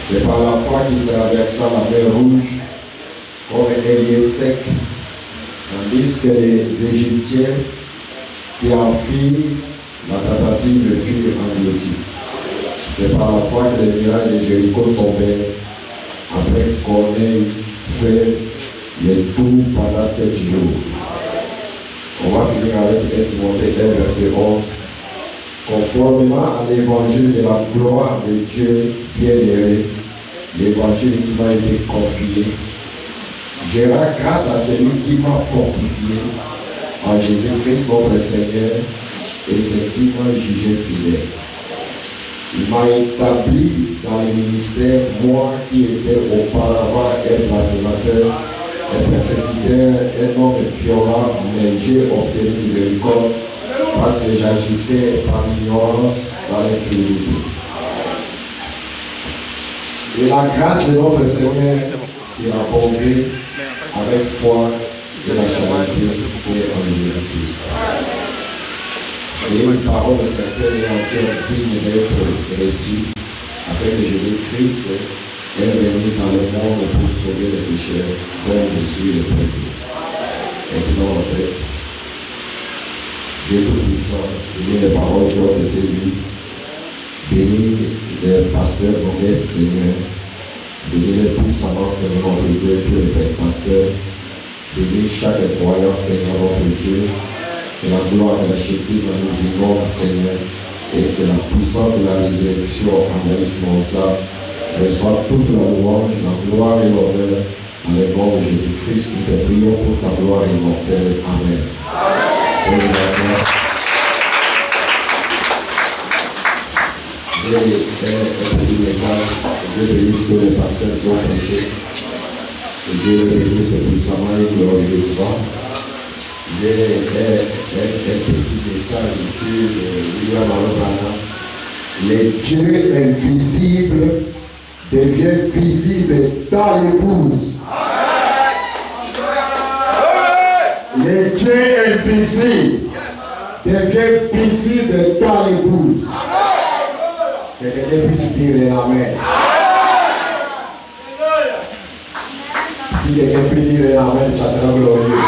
C'est par la foi qu'il traversa la mer Rouge comme un lieu sec, tandis que les Égyptiens qui en firent la tentative furent engloutis. C'est par la foi que les murailles de Jéricho tombèrent, après qu'on ait fait le tour pendant 7 jours. On va finir avec 1 Timothée 1, verset 11. Conformément à l'évangile de la gloire de Dieu bien-aimé, l'évangile qui m'a été confié, je rends grâce à celui qui m'a fortifié en Jésus-Christ notre Seigneur et c'est qui m'a jugé fidèle. Il m'a établi dans le ministère, moi qui étais auparavant un blasphémateur, un persécuteur, un homme violent, mais j'ai obtenu miséricorde parce que j'agissais par ignorance dans l'incrédulité. Et la grâce de notre Seigneur sera bombée avec foi de la charité et en Jésus-Christ. C'est une parole certaine et entière digne d'être reçue afin que Jésus-Christ est venu dans le monde pour sauver les pécheurs dont je suis le premier. Maintenant, en fait, Dieu Tout-Puissant, bénis les paroles qui ont été lues, bénis les pasteurs, mauvais Seigneur, bénis les puissamment Seigneur notre Dieu, tous les pères pasteurs, bénis chaque croyant Seigneur notre Dieu, que la gloire et la chétive nous inonde Seigneur, et que la puissance de la résurrection envahisse nos âmes, reçoit toute la louange, la gloire et l'honneur, dans le nom de Jésus-Christ, nous te prions pour ta gloire immortelle. Amen. J'ai un petit message. Dieu bénisse tous les pasteurs qui ont prêché. Dieu les bénisse puissamment et glorieusement. J'ai un petit message ici de William Alobana. Les dieux invisibles deviennent visibles dans l'épouse. Les dieux invisibles deviennent visibles dans l'épouse. Que quelqu'un puisse dire Amen. Si quelqu'un peut dire Amen, ça sera glorieux.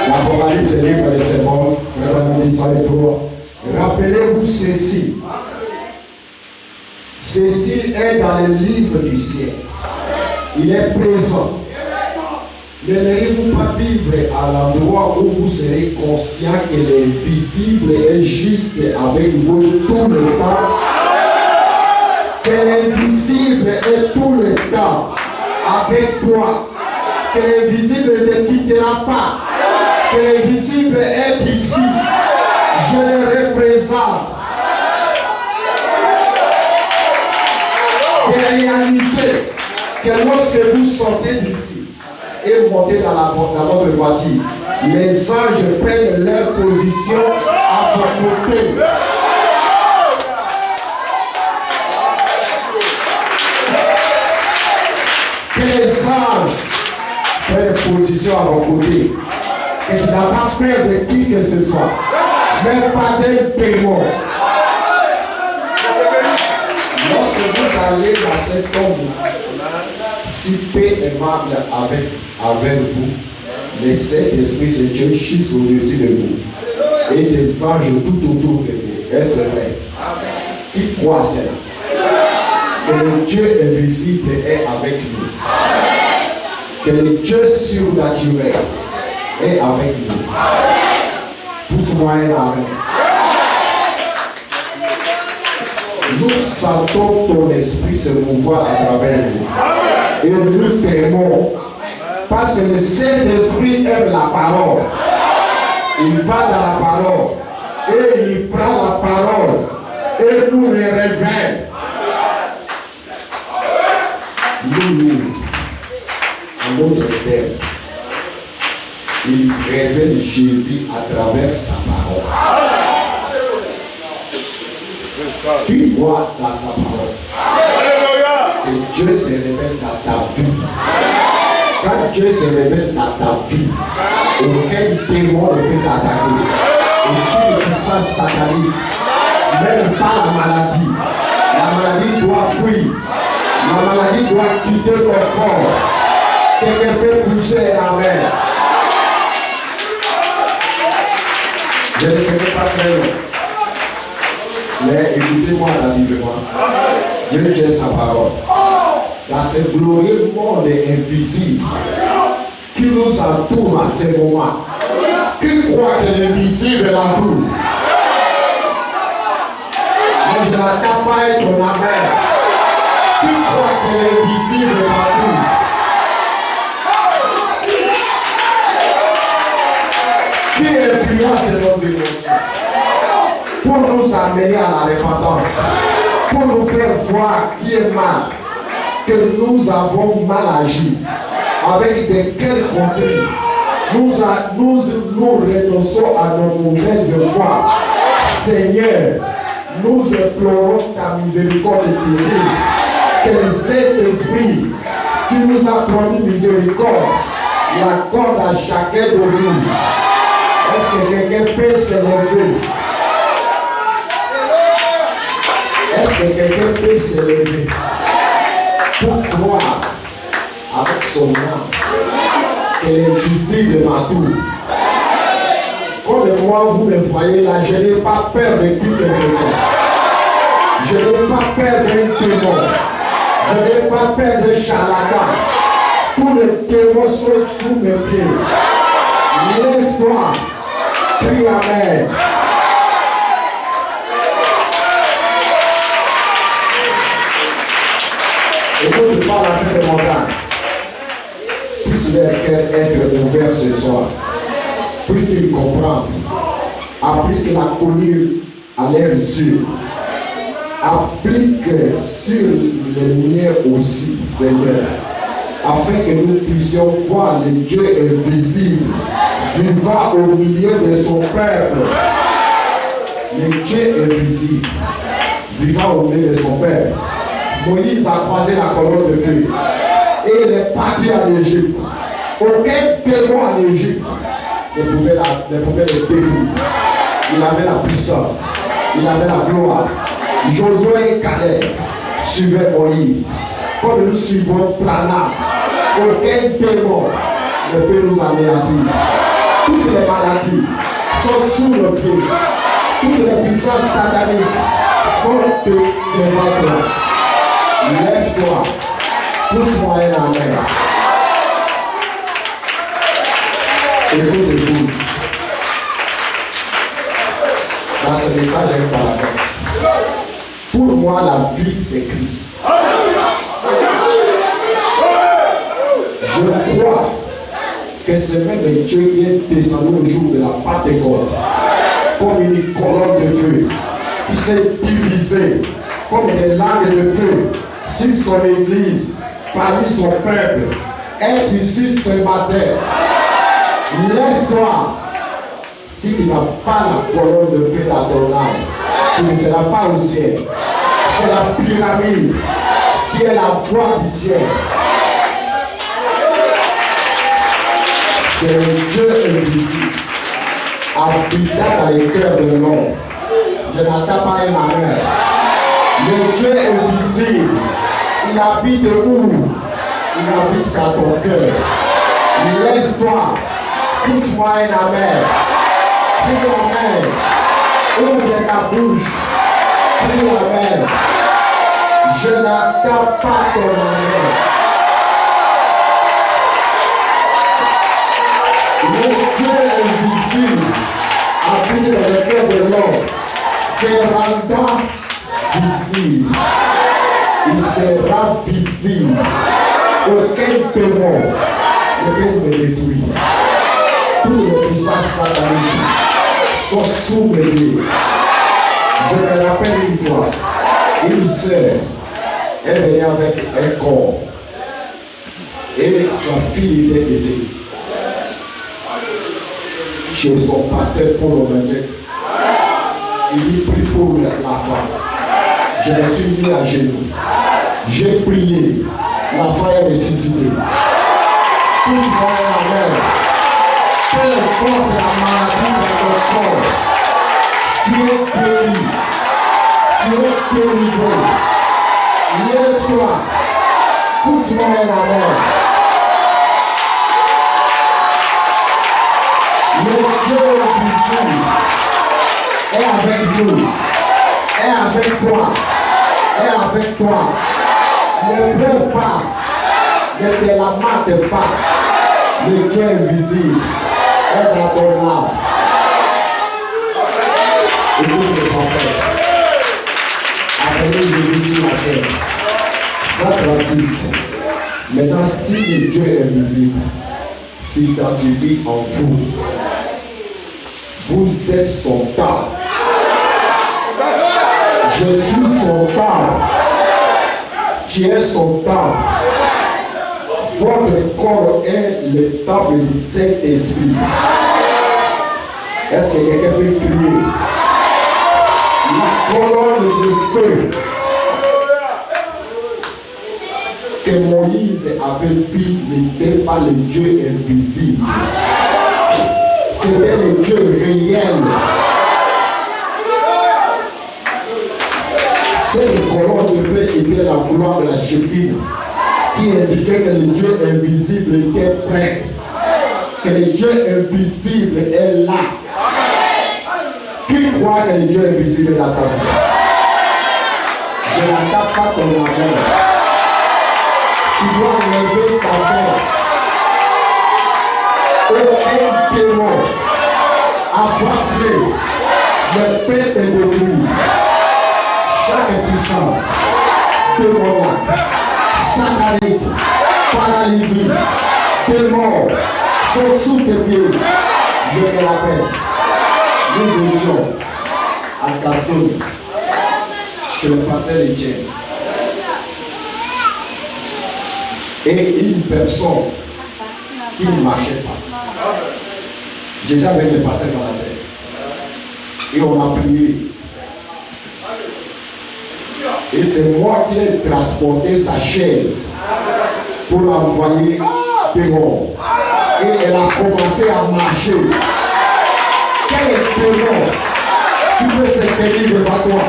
L'Apocalypse est livre de ces mots, vraiment 103. Rappelez-vous ceci. Ceci est dans le livre du ciel. Il est présent. N'allez-vous pas vivre à l'endroit où vous serez conscient que l'invisible est juste avec vous tout le temps? Que l'invisible est tout le temps avec toi. Que l'invisible ne te quittera pas. Que l'invisible est ici. Je le représente. Et réalisez que lorsque vous sortez d'ici et montez dans votre voiture, les anges prennent leur position à votre côté. Que les anges prennent position à vos côtés. Et tu n'as pas peur de qui que ce soit, même pas d'un démon. Lorsque vous allez dans cette tombe, si paix est aimable avec vous, les Saint-Esprit de Dieu chissent au-dessus de vous et des anges tout autour de vous. Est-ce vrai? Qui croit cela? Que le Dieu invisible est avec nous. Que le Dieu surnaturel est avec nous. Pousse-moi un amen. Nous sentons ton esprit se mouvoir à travers nous. Et nous t'aimons. Parce que le Saint-Esprit aime la parole. Il va dans la parole. Et il prend la parole. Et nous les révèle. Nous, à notre terre, il révèle Jésus à travers sa parole. Qui croit dans sa parole? Et Dieu se révèle dans ta vie. Quand Dieu se révèle dans ta vie, aucun démon ne peut t'attaquer. Aucune puissance satanique, même pas la maladie. La maladie doit fuir. La maladie doit quitter ton corps. Quelqu'un peut pousser Amen. Je ne serai pas très long. Mais écoutez-moi attentivement. Dieu tient sa parole. Dans ce glorieux monde invisible qui nous entoure à ce moment, qui croit que l'invisible l'entoure? Mais je n'attends pas être ton amen. Qui croit que l'invisible l'entoure? Qui influence nos émotions pour nous amener à la repentance, pour nous faire voir qui est mal, que nous avons mal agi, avec des cœurs contrits, Nous renonçons à nos mauvaises voies. Seigneur, nous implorons ta miséricorde divine. Que le Saint-Esprit qui nous a promis miséricorde l'accorde à chacun de nous. Est-ce que quelqu'un peut se lever? Est-ce que quelqu'un peut se lever pour croire avec son âme qu'elle est visible partout? Comme moi, vous me voyez là, je n'ai pas peur de qui que ce soit. Je n'ai pas peur d'un démon. Je n'ai pas peur de charlatan. Tous les démons sont sous mes pieds. Lève-toi. Prie Amen. Écoute pas la fin de montagne. Puisse leur cœur être ouvert ce soir. Puisqu'ils comprennent. Applique la colère à leurs yeux. Applique sur les miens aussi, Seigneur. Afin que nous puissions voir le Dieu invisible vivant au milieu de son peuple. Le Dieu invisible vivant au milieu de son peuple. Moïse a croisé la colonne de feu et il est parti en Égypte. Aucun démon en Égypte ne pouvait le détruire. Il avait la puissance, il avait la gloire. Josué et Caleb suivaient Moïse. Comme nous suivons Plana, aucun démon ne peut nous anéantir. Toutes les maladies sont sous nos pieds. Toutes les puissances sataniques sont devant toi. Lève-toi, pousse-moi un amen. Écoute. Dans ce message, il y a une paradoxe. Pour moi, la vie, c'est Christ. Je crois que c'est même Dieu qui est descendu au jour de la Pentecôte, comme une colonne de feu, qui s'est divisée comme des langues de feu sur son église, parmi son peuple. Est ici ce matin. Lève-toi. Si tu n'as pas la colonne de feu dans ton âme, tu ne seras pas au ciel. C'est la pyramide qui est la voie du ciel. C'est le Dieu invisible, habitant dans les cœurs de l'homme. Je n'attends pas un amen. Le Dieu invisible, il habite où? Il habite dans ton cœur. Lève-toi, pousse-moi un amen. Prie amen. Ouvre ta bouche. Prie amen. Je n'attends pas ton amen. Le Dieu invisible habite dans le cœur de l'homme. Se rendant visible. Il sera visible. Aucun démon ne peut me détruire. Toutes les puissances sataniques sont sous mes pieds. Je me rappelle une fois, une sœur, elle venait avec un corps et sa fille était décédée. Chez son pasteur Paul Omenjek, il dit prie pour la femme. Je me suis mis à genoux. J'ai prié. La femme est ressuscitée. Pousse-moi un amen. Peu importe la maladie de ton corps, tu es guéri. Tu es délivré. Lève-toi. Pousse-moi un amen. Le Dieu invisible est avec nous, est avec toi, est avec toi. Ne pleure pas, ne te lamente pas. Le Dieu invisible est dans ton âme. Écoute le prophète. Appelez Jésus sur la scène. 136. Maintenant, si le Dieu invisible s'identifie en vous, vous êtes son temple. Je suis son temple. Tu es son temple. Votre corps est le temple du Saint-Esprit. Est-ce que quelqu'un peut crier? La colonne de feu que Moïse avait vu n'était pas le Dieu invisible. C'était le Dieu réel. Cette colonne de feu était la gloire de la Shekinah, qui indiquait que le Dieu invisible était prêt, que le Dieu invisible est là. Qui croit que le Dieu invisible est dans sa vie? Je n'attends pas ton amour. Tu dois enlever ta main. Aucun démon abattu ne peut te détruire. Chaque puissance démoniaque, satanique, paralysie, démon sont sous tes pieds. Dieu te l'appelle. Nous étions à Caston, chez le pasteur Etienne. Et une personne qui ne marchait pas. J'étais avec le pasteur dans la terre. Et on a prié. Et c'est moi qui ai transporté sa chaise pour l'envoyer dehors. Et elle a commencé à marcher. Quel démon tu veux se tenir devant toi?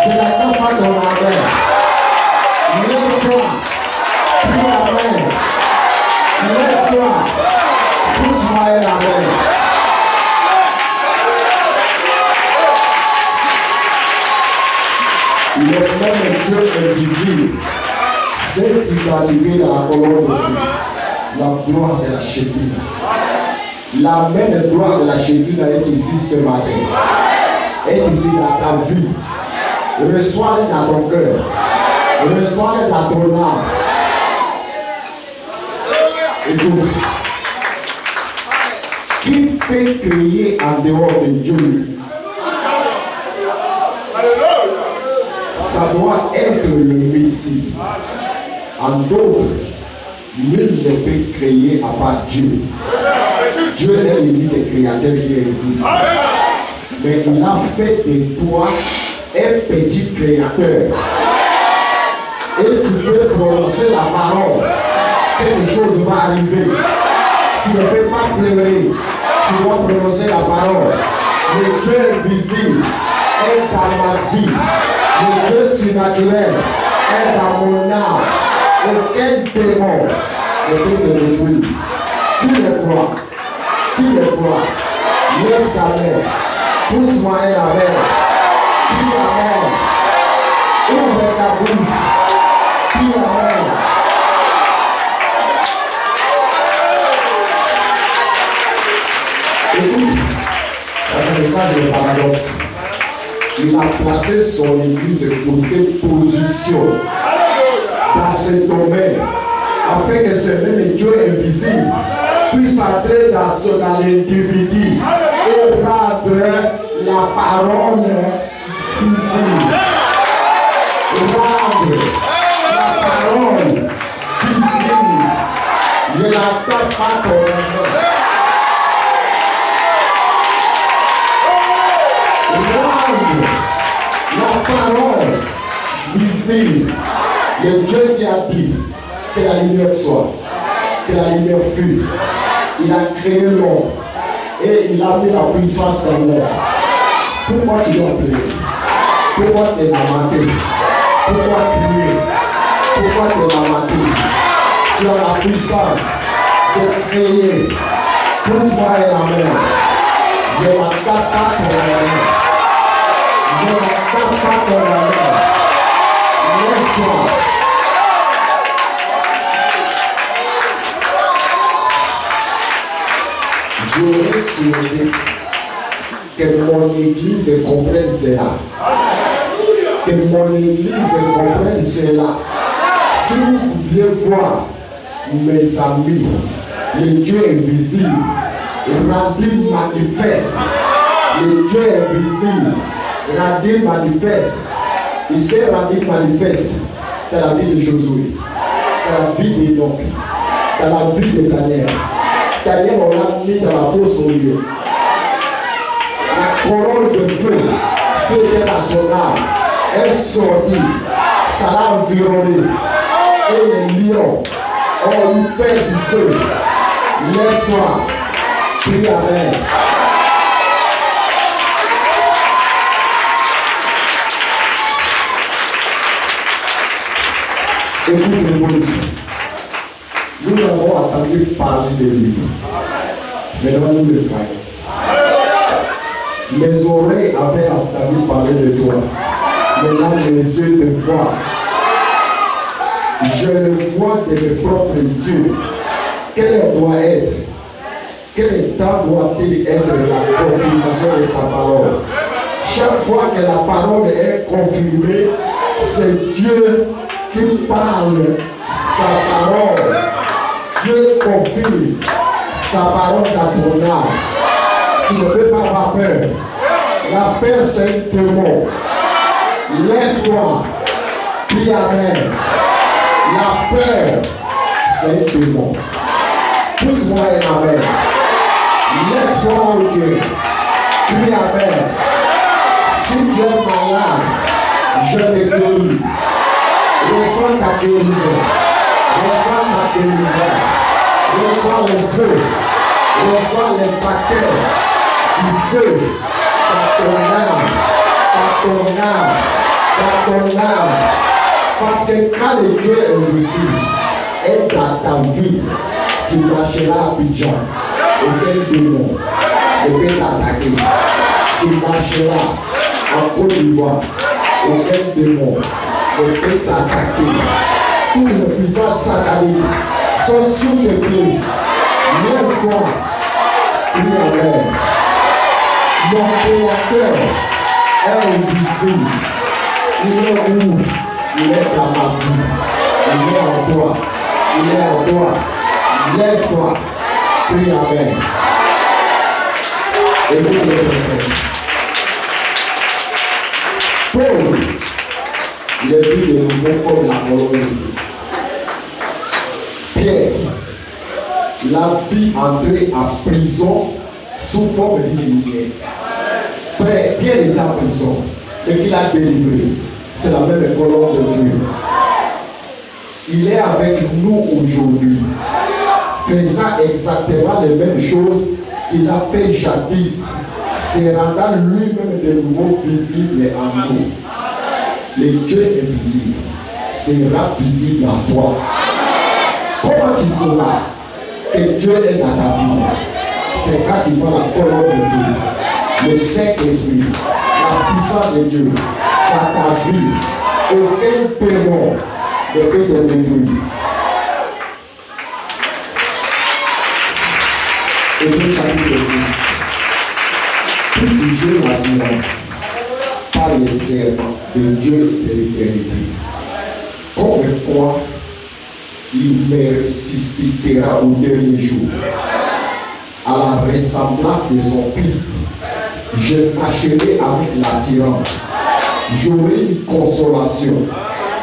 Je n'attends pas dans la main. Lève-toi. Prie la main. Lève-toi. Pousse-moi la main. Il est même Dieu invisible. C'est qui t'a arrivé dans la colonne de Dieu. La gloire de la Shekinah. La main de gloire de la Shekinah est ici ce matin. Est ici dans ta vie. Reçois-les dans ton cœur. Reçois-les dans ton âme. Écoute. Qui peut crier en dehors de Dieu? Ça doit être le Messie. En d'autres, nul ne peut créer à part Dieu. Dieu est l'unique créateur qui existe. Mais il a fait de toi un petit créateur. Et tu peux prononcer la parole. Quelque chose va arriver. Tu ne peux pas pleurer. Tu dois prononcer la parole. Le Dieu invisible est dans ma vie. Le Dieu surnaturel est dans mon âme. Aucun démon ne peut te détruire. Qui le croit? Qui le croit? Lève ta main. Pousse-moi la main. Prie la main. Ouvre ta bouche. Prie la main. Écoute, dans ce message de paradoxe, il a placé son église côté position dans ce domaine, afin que ce même Dieu invisible puisse entrer dans l'individu et rendre la parole visible. Rendre la parole visible. Je n'attends pas ton nom. Rendre la parole visible. Le Dieu qui a dit que la lumière soit, que la lumière fut. Il a créé l'homme et il a mis la puissance dans l'homme. Pourquoi tu dois pleurer? Pourquoi tu es lamenté? Pourquoi crier? Pourquoi tu es lamenté? Tu as la puissance de créer. Pousse-moi la main. Je n'attends pas ton main. Je n'attends pas ton main. Lève-toi. J'aurais souhaité que mon église comprenne cela. Que mon église comprenne cela. Si vous pouviez voir mes amis, le Dieu invisible, rendu manifeste. Le Dieu invisible, rendu manifeste. Il s'est rendu manifeste dans la vie de Josué. dans la vie d'Enoch, dans la vie de Daniel. Daniel, on l'a mis dans la fosse au lieu. La colonne de feu qui était dans son âme est sortie, ça l'a environné. Et les lions ont eu peur du feu. Lève-toi, prie Amen. Écoutez-moi ici. Nous avons entendu parler de lui. Maintenant, nous le faisons. Mes oreilles avaient entendu parler de toi. Maintenant, mes yeux te voient. Je le vois de mes propres yeux. Quelle doit être? Quel état doit-il être la confirmation de sa parole? Chaque fois que la parole est confirmée, c'est Dieu qui parle sa parole. Dieu confirme sa parole dans ton âme. Tu ne peux pas avoir peur. La peur, c'est un démon. Lève-toi. Prie Amen. La peur, c'est un démon. Pousse-moi un Amen. Lève-toi au Dieu. Prie Amen. Si tu es malade, je te guéris. Reçois ta guérison. Reçois ta délivrance. Reçois le feu. Reçois les bactères du feu dans ton âme. Dans ton âme. Dans ton âme. Parce que quand le Dieu invisible est dans ta vie, tu marcheras à Abidjan. Aucun démon ne peut t'attaquer. Tu marcheras en Côte d'Ivoire. Aucun démon ne peut t'attaquer. Toutes les puissances sataniques sont sous tes pieds. Lève-toi. Prie Amen. Mon créateur est invisible. Il est où? Il est dans ma vie. Il est en toi. Il est en toi. Lève-toi. Prie Amen. Écoute le prophète. Paul, il est vu de nouveau comme la colonne de feu. Pierre, la vie entrée en prison sous forme de lumière. Pierre était en prison, mais qu'il a délivré. C'est la même colonne de feu. Il est avec nous aujourd'hui, faisant exactement les mêmes choses qu'il a fait jadis, se rendant lui-même de nouveau visible en nous. Le Dieu invisible sera visible en toi. Comment tu sauras que Dieu est dans ta vie? C'est quand tu vois la colonne de feu, le Saint-Esprit, la puissance de Dieu dans ta vie. Aucun démon ne peut te détruire. Et puis chapitre 6. Puis j'ai l'assurance par les serments de Dieu de l'éternité. Comme quoi il me ressuscitera au dernier jour. À la ressemblance de son Fils, je marcherai avec l'assurance. J'aurai une consolation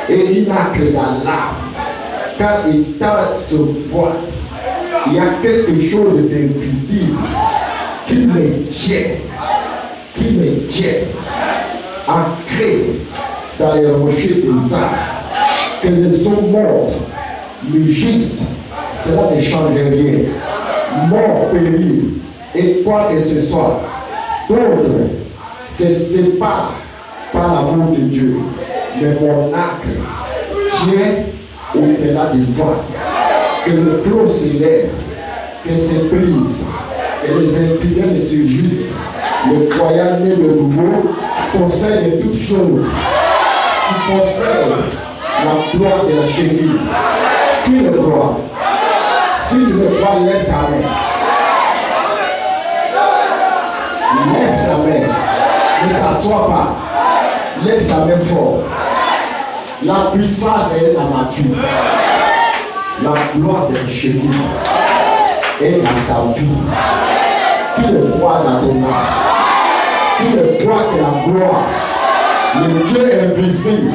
et une acre dans l'âme. Car étant sur voie, il y a quelque chose d'invisible qui me tient ancré dans les rochers des arbres. Que les hommes morts mugissent, cela ne change rien. Mort, péril, et quoi que ce soit, d'autres se séparent par l'amour de Dieu. Mais mon acre tient au-delà du vent. Que le flot s'élève, que se brise, que les infidèles surgissent. Le croyant né de nouveau possède toutes choses, qui possède la gloire de la chérie. Qui le croit? Si tu le crois, lève ta main. Lève ta main. Ne t'assois pas. Lève ta main fort. La puissance est dans ma vie. La gloire de la chérie est dans ta vie. Qui le croit dans ton âme? Qui le croit que la gloire, le Dieu invisible,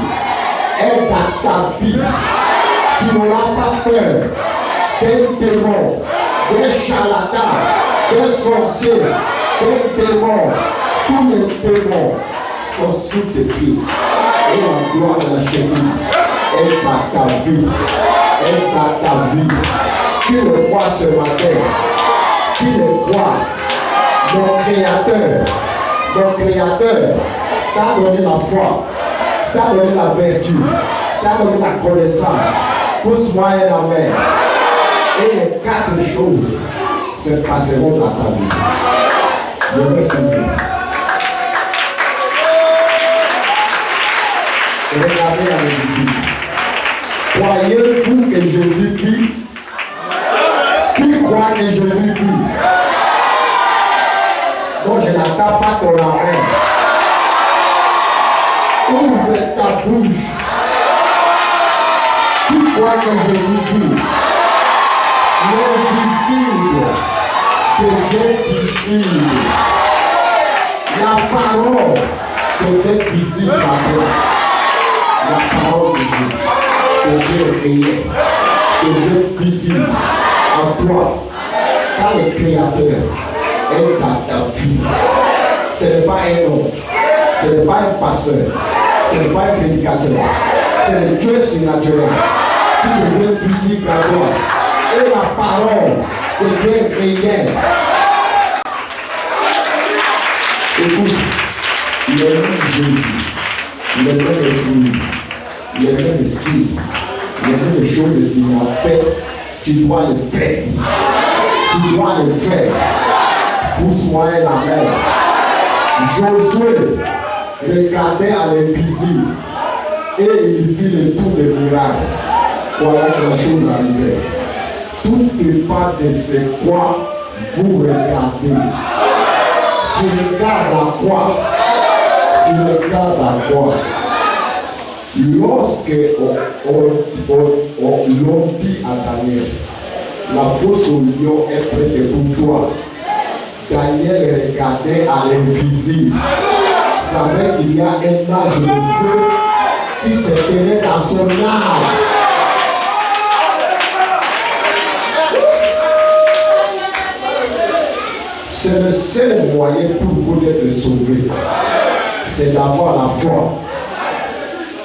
est dans ta vie? Tu n'auras pas peur des démons, des charlatans, des sorciers, des démons. Tous les démons sont sous tes pieds. Et la gloire de la Chérie est dans ta vie. Est dans ta vie. Qui le croit ce matin? Qui le croit? Mon Créateur t'a donné la foi, t'a donné la vertu, t'a donné la connaissance. Pousse-moi un amen. Et les 4 choses se passeront dans ta vie. Je vais finir. Regardez la médecine. Croyez-vous que Jésus vit? Qui croit que Jésus vit? Donc je n'attends pas ton amen. Ouvre ta bouche. Qui croit que Jésus vit? L'invisible devient visible. La parole devient visible à toi. La parole de Dieu devient réelle, devient visible en toi. Car le Créateur est dans ta vie. Ce n'est pas un homme, ce n'est pas un pasteur, ce n'est pas un prédicateur, c'est le Dieu surnaturel qui devient visible à toi. Et la parole devient réelle. Écoute, il est même Jésus, il est même les fruits, il est même les signes, il est même les choses que tu as fait, tu dois le faire. Tu dois le faire. Pousse-moi un amen. Josué regardait à l'invisible et il fit le tour des miracles. Voilà que la chose arrivait. Tout dépend de ce quoi vous regardez. Tu regardes à quoi? Tu regardes à quoi? Lorsque l'on dit à Daniel, la fosse au lion est prête pour toi. Daniel regardait à l'invisible. Savait qu'il y a un âge de feu qui se tenait dans son âme. C'est le seul moyen pour vous d'être sauvés. C'est d'avoir la foi.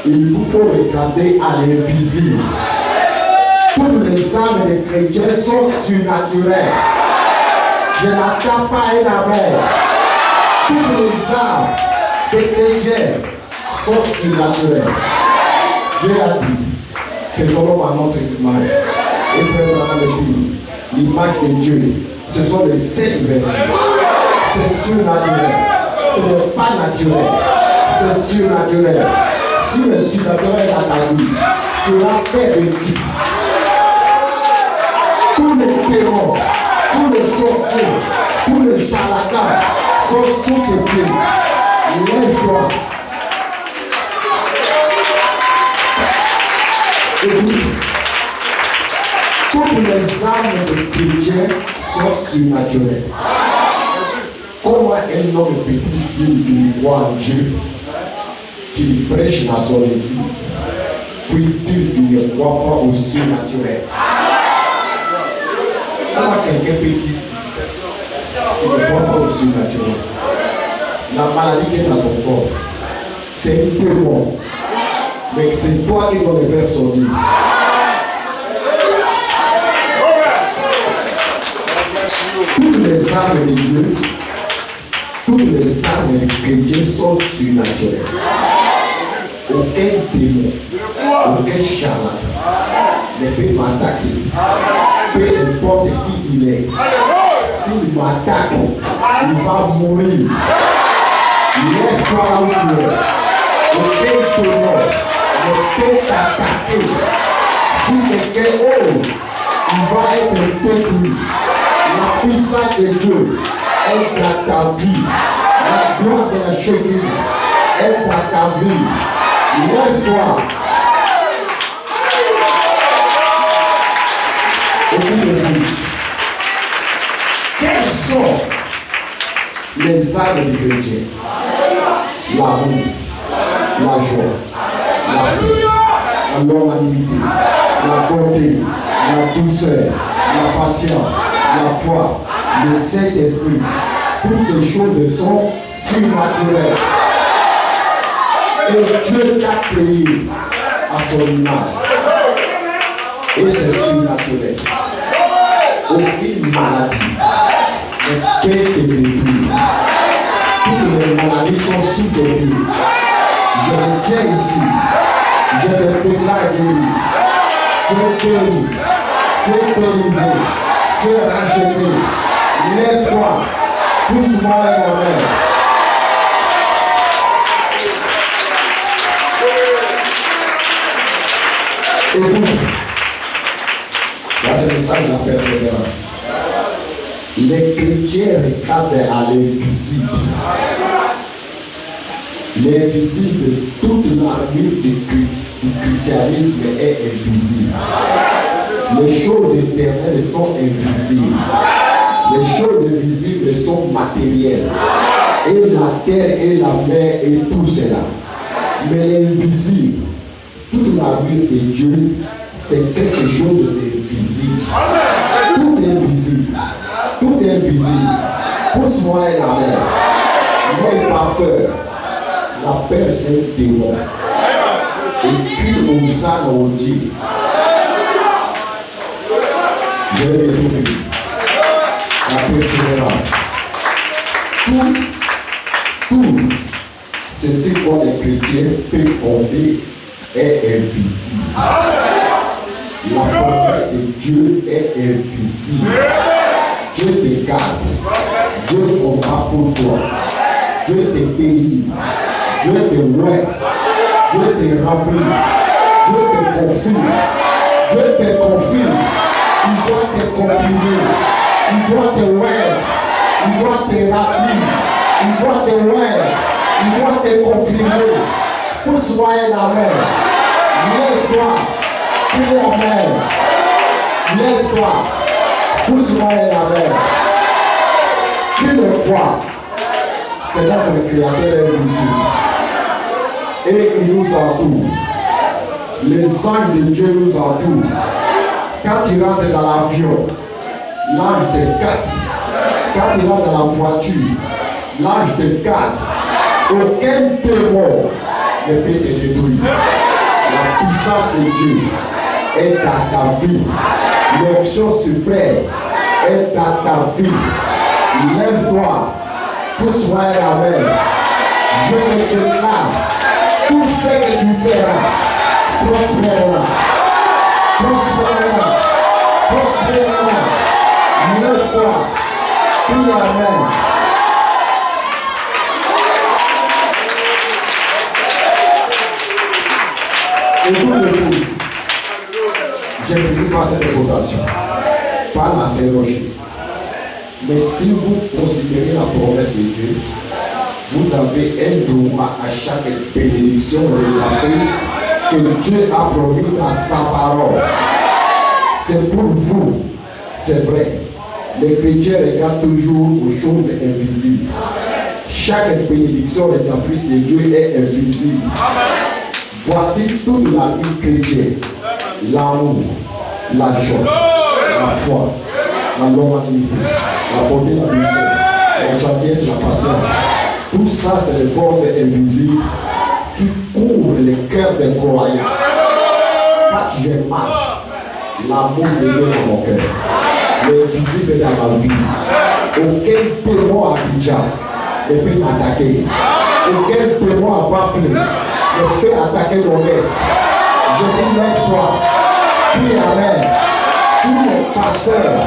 Il vous faut regarder à l'invisible. Toutes les âmes des chrétiens sont surnaturelles. Je n'attends pas un amen. Toutes les âmes des chrétiens sont surnaturelles. Dieu a dit, faisons-le à notre image. Et frère Branham le dit, l'image de Dieu, ce sont les 5 vertus. C'est surnaturel. Ce n'est pas naturel. C'est surnaturel. Si le surnaturel est à ta vie, tu l'as fait de qui? Tous les démons, tous les sorciers, tous les charlatans sont sous tes pieds. Lève-toi. Écoute, toutes les âmes de chrétiens sont surnaturelles. Comment un homme petit dit qu'il croit en Dieu, qu'il prêche dans son église, puis dit qu'il ne croit pas au surnaturel? Comment quelqu'un peut dire qu'il ne croit pas au surnaturel? La maladie qui est dans ton corps, c'est un démon, mais c'est toi qui dois le faire sortir. Toutes les armes de Dieu, toutes les armes de chrétiens sont surnaturelles. Aucun démon, aucun charlatan ne peut m'attaquer. Peu importe qui il est, s'il m'attaque, il va mourir. Lève-toi là où tu es. Aucun démon ne peut t'attaquer. Si quelqu'un ose, il va être détruit. La puissance de Dieu est dans ta vie. La gloire de la Shekinah est dans ta vie. Lève-toi. Écoutez-moi. Quelles sont les armes du chrétien? L'amour, la joie, la paix, la longanimité, la bonté, la douceur, la patience, la foi, le Saint-Esprit. Toutes ces choses sont surnaturelles. Et Dieu t'a créé à son image. Et c'est surnaturel. Aucune maladie ne peut te détruire. Toutes les maladies sont sous tes pieds. Je le tiens ici. Je le déclare guéri. Tu es guéri. Tu es délivré. Tu es racheté. Lève-toi. Pousse-moi à la main. Écoute. Là, c'est le message de la persévérance. Les chrétiens regardent à l'invisible. L'invisible, toute l'armure du christianisme est invisible. Les choses éternelles sont invisibles. Les choses visibles sont matérielles. Et la terre et la mer et tout cela. Mais l'invisible, toute l'armure de Dieu, c'est quelque chose d'invisible. Tout est visible. Tout est visible. Pousse-moi et la mer. N'aie pas peur. La peur, c'est un démon. Et puis, aux âmes, on dit. Je vais bientôt finir. La persévérance. Tout ceci qu'on les chrétiens peut tomber est invisible. La promesse de Dieu est invisible. Dieu te garde. Dieu combat pour toi. Dieu te délivre. Dieu te voit. Dieu te remplit. Dieu te confirme. Dieu te confirme. Il doit te confirmer. Il doit te voir. Il doit te remplir. Il doit te voir. Il doit te confirmer. Pousse-moi la main. Lève-toi. Prie la main. Lève-toi. Pousse-moi la main. Tu le crois que notre Créateur est visible. Et il nous entoure. Les anges de Dieu nous entourent. Quand tu rentres dans l'avion, l'ange te garde. Quand tu rentres dans la voiture, l'ange te garde. Aucun démon ne peut te détruire. La puissance de Dieu est dans ta vie. L'onction suprême est dans ta vie. Lève-toi. Pousse-moi la main. Je te déclare. Tout ce que tu feras prospérera. Prospérera. Prospérera. Lève-toi. Prie la main. Écoute-le. J'ai fini par cette réputation. Pas la théologie. Mais si vous considérez la promesse de Dieu, vous avez un droit à chaque bénédiction révélatrice que Dieu a promis dans sa parole. C'est pour vous, c'est vrai. Les chrétiens regardent toujours aux choses invisibles. Chaque bénédiction révélatrice de Dieu est invisible. Voici toute la vie chrétienne. L'amour, la joie, la foi, la longanimité, la bonté, la douceur, la gentillesse, la patience. Tout ça, c'est les forces invisibles qui couvrent les cœurs des croyants. Quand je marche, l'amour devient dans mon cœur. L'invisible dans ma vie. Aucun démon à Abidjan ne peut m'attaquer. Aucun démon à Baflé ne peut attaquer mon est. Je dis lève-toi. Prie Amen. Tous les pasteurs,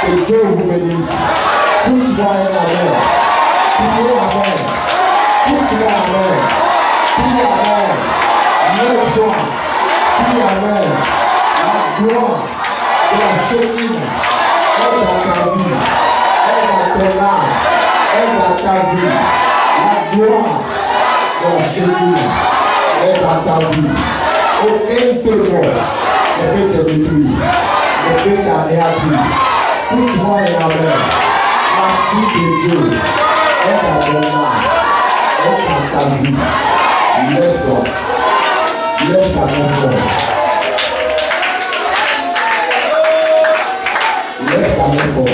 que Dieu vous bénisse. Pousse-moi un Amen. Priez Amen. Pousse-moi Amen. Prie Amen. Lève-toi. Prie Amen. La gloire de la Chéline est dans ta vie. Est dans tes larmes. Est dans ta vie. La gloire de la Chéline est dans ta vie. Aucun démon ne peut te détruire, ne peut t'anéantir. Pousse-moi la main. La vie de Dieu est dans ton âme, est dans ta vie. Lève-toi. Lève ta confort. Amen fort.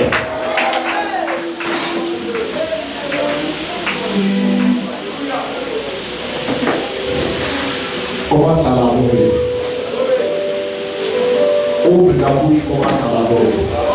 Commence à l'adorer. Ouvre ta bouche, commence à l'adorer.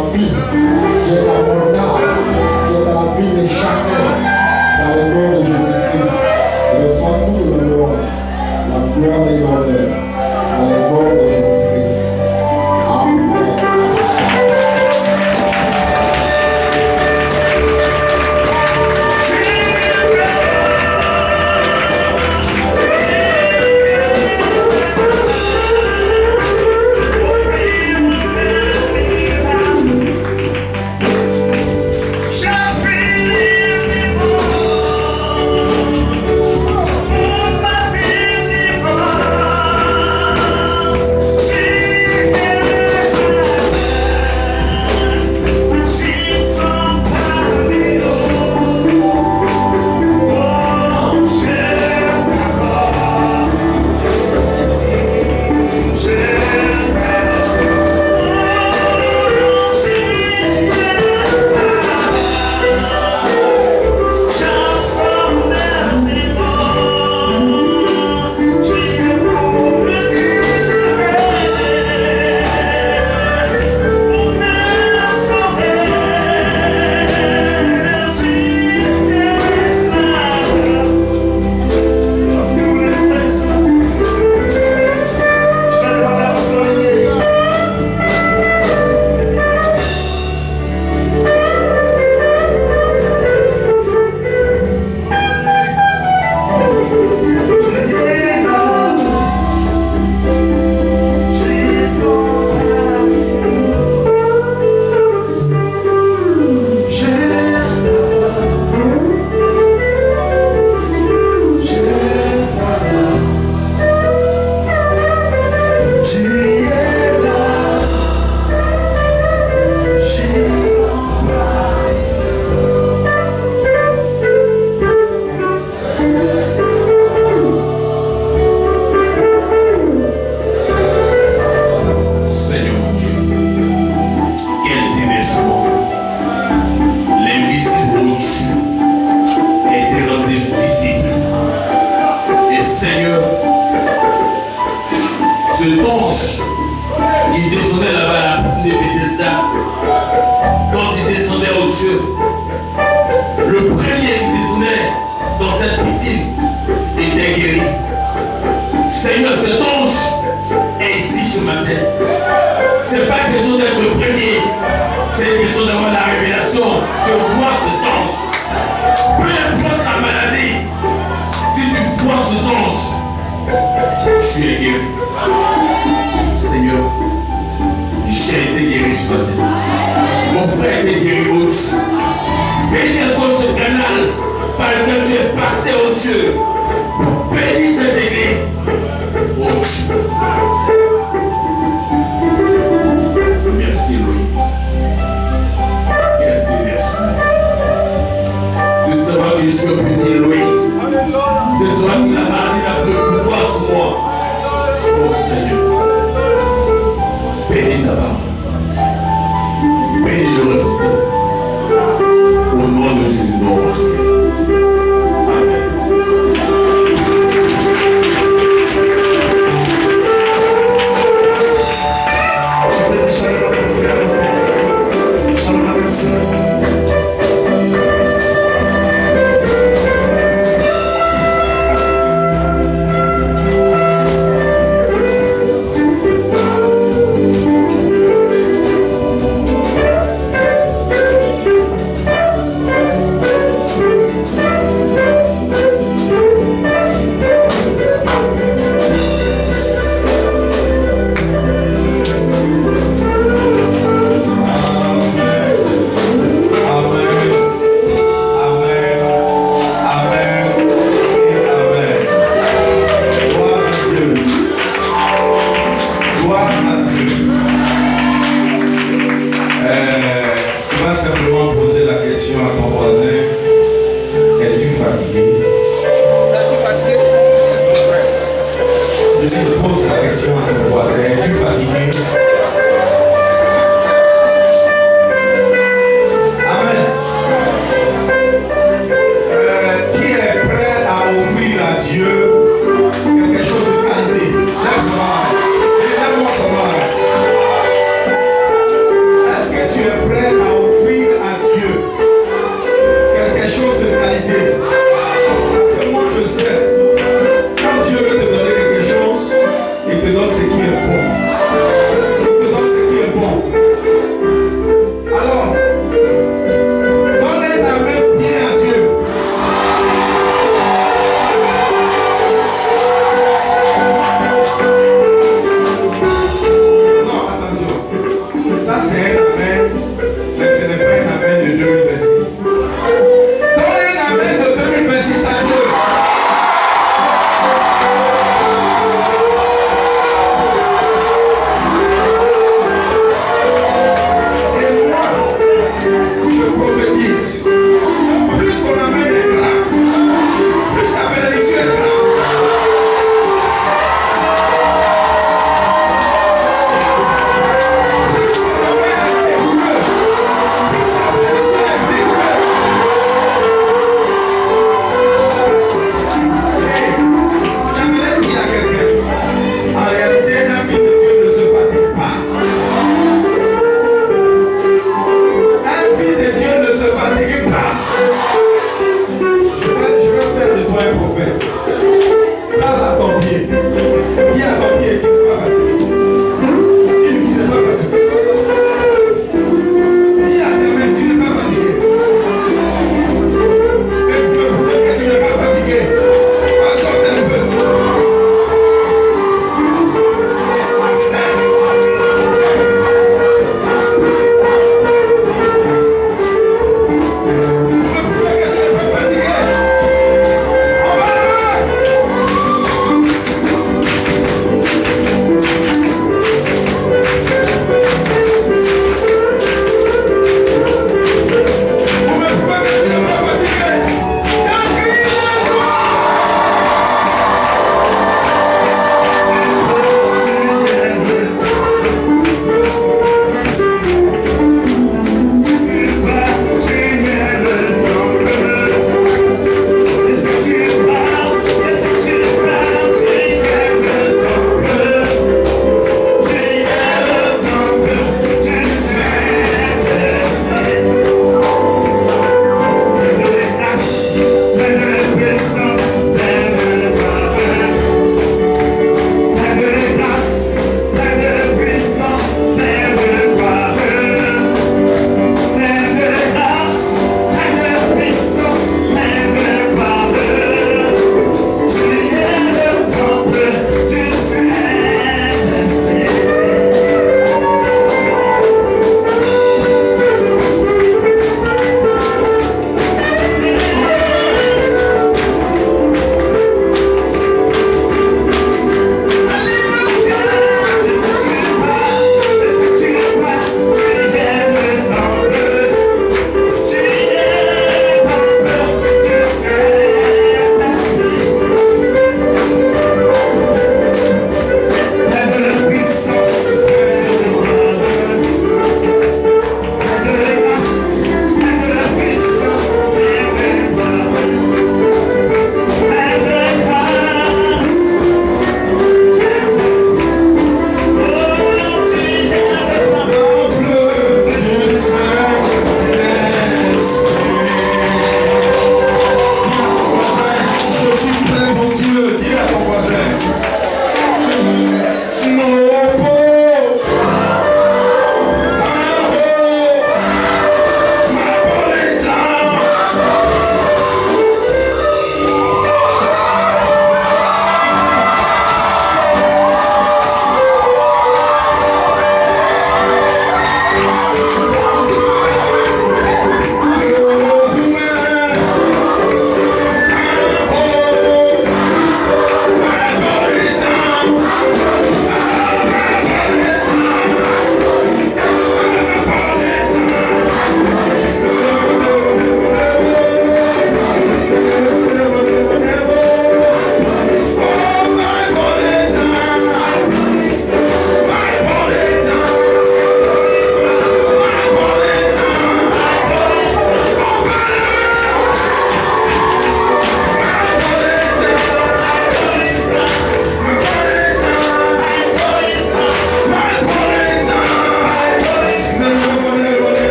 ma vie, tu es dans mon âme, tu es dans la vie de chacun. Dans le nom de Jésus-Christ, reçois toute la louange, la gloire et l'honneur. Dans le nom de Jésus-Christ. Amen.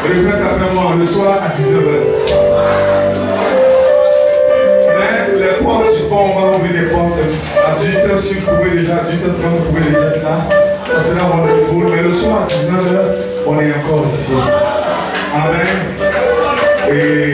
Répète après moi, le soir à 19h. Mais les portes, bon, on va ouvrir les portes. À 18h, si vous pouvez déjà, à 18h30, vous pouvez déjà être là. Ça sera wonderful. Mais le soir à 19h, on est encore ici. Amen. Et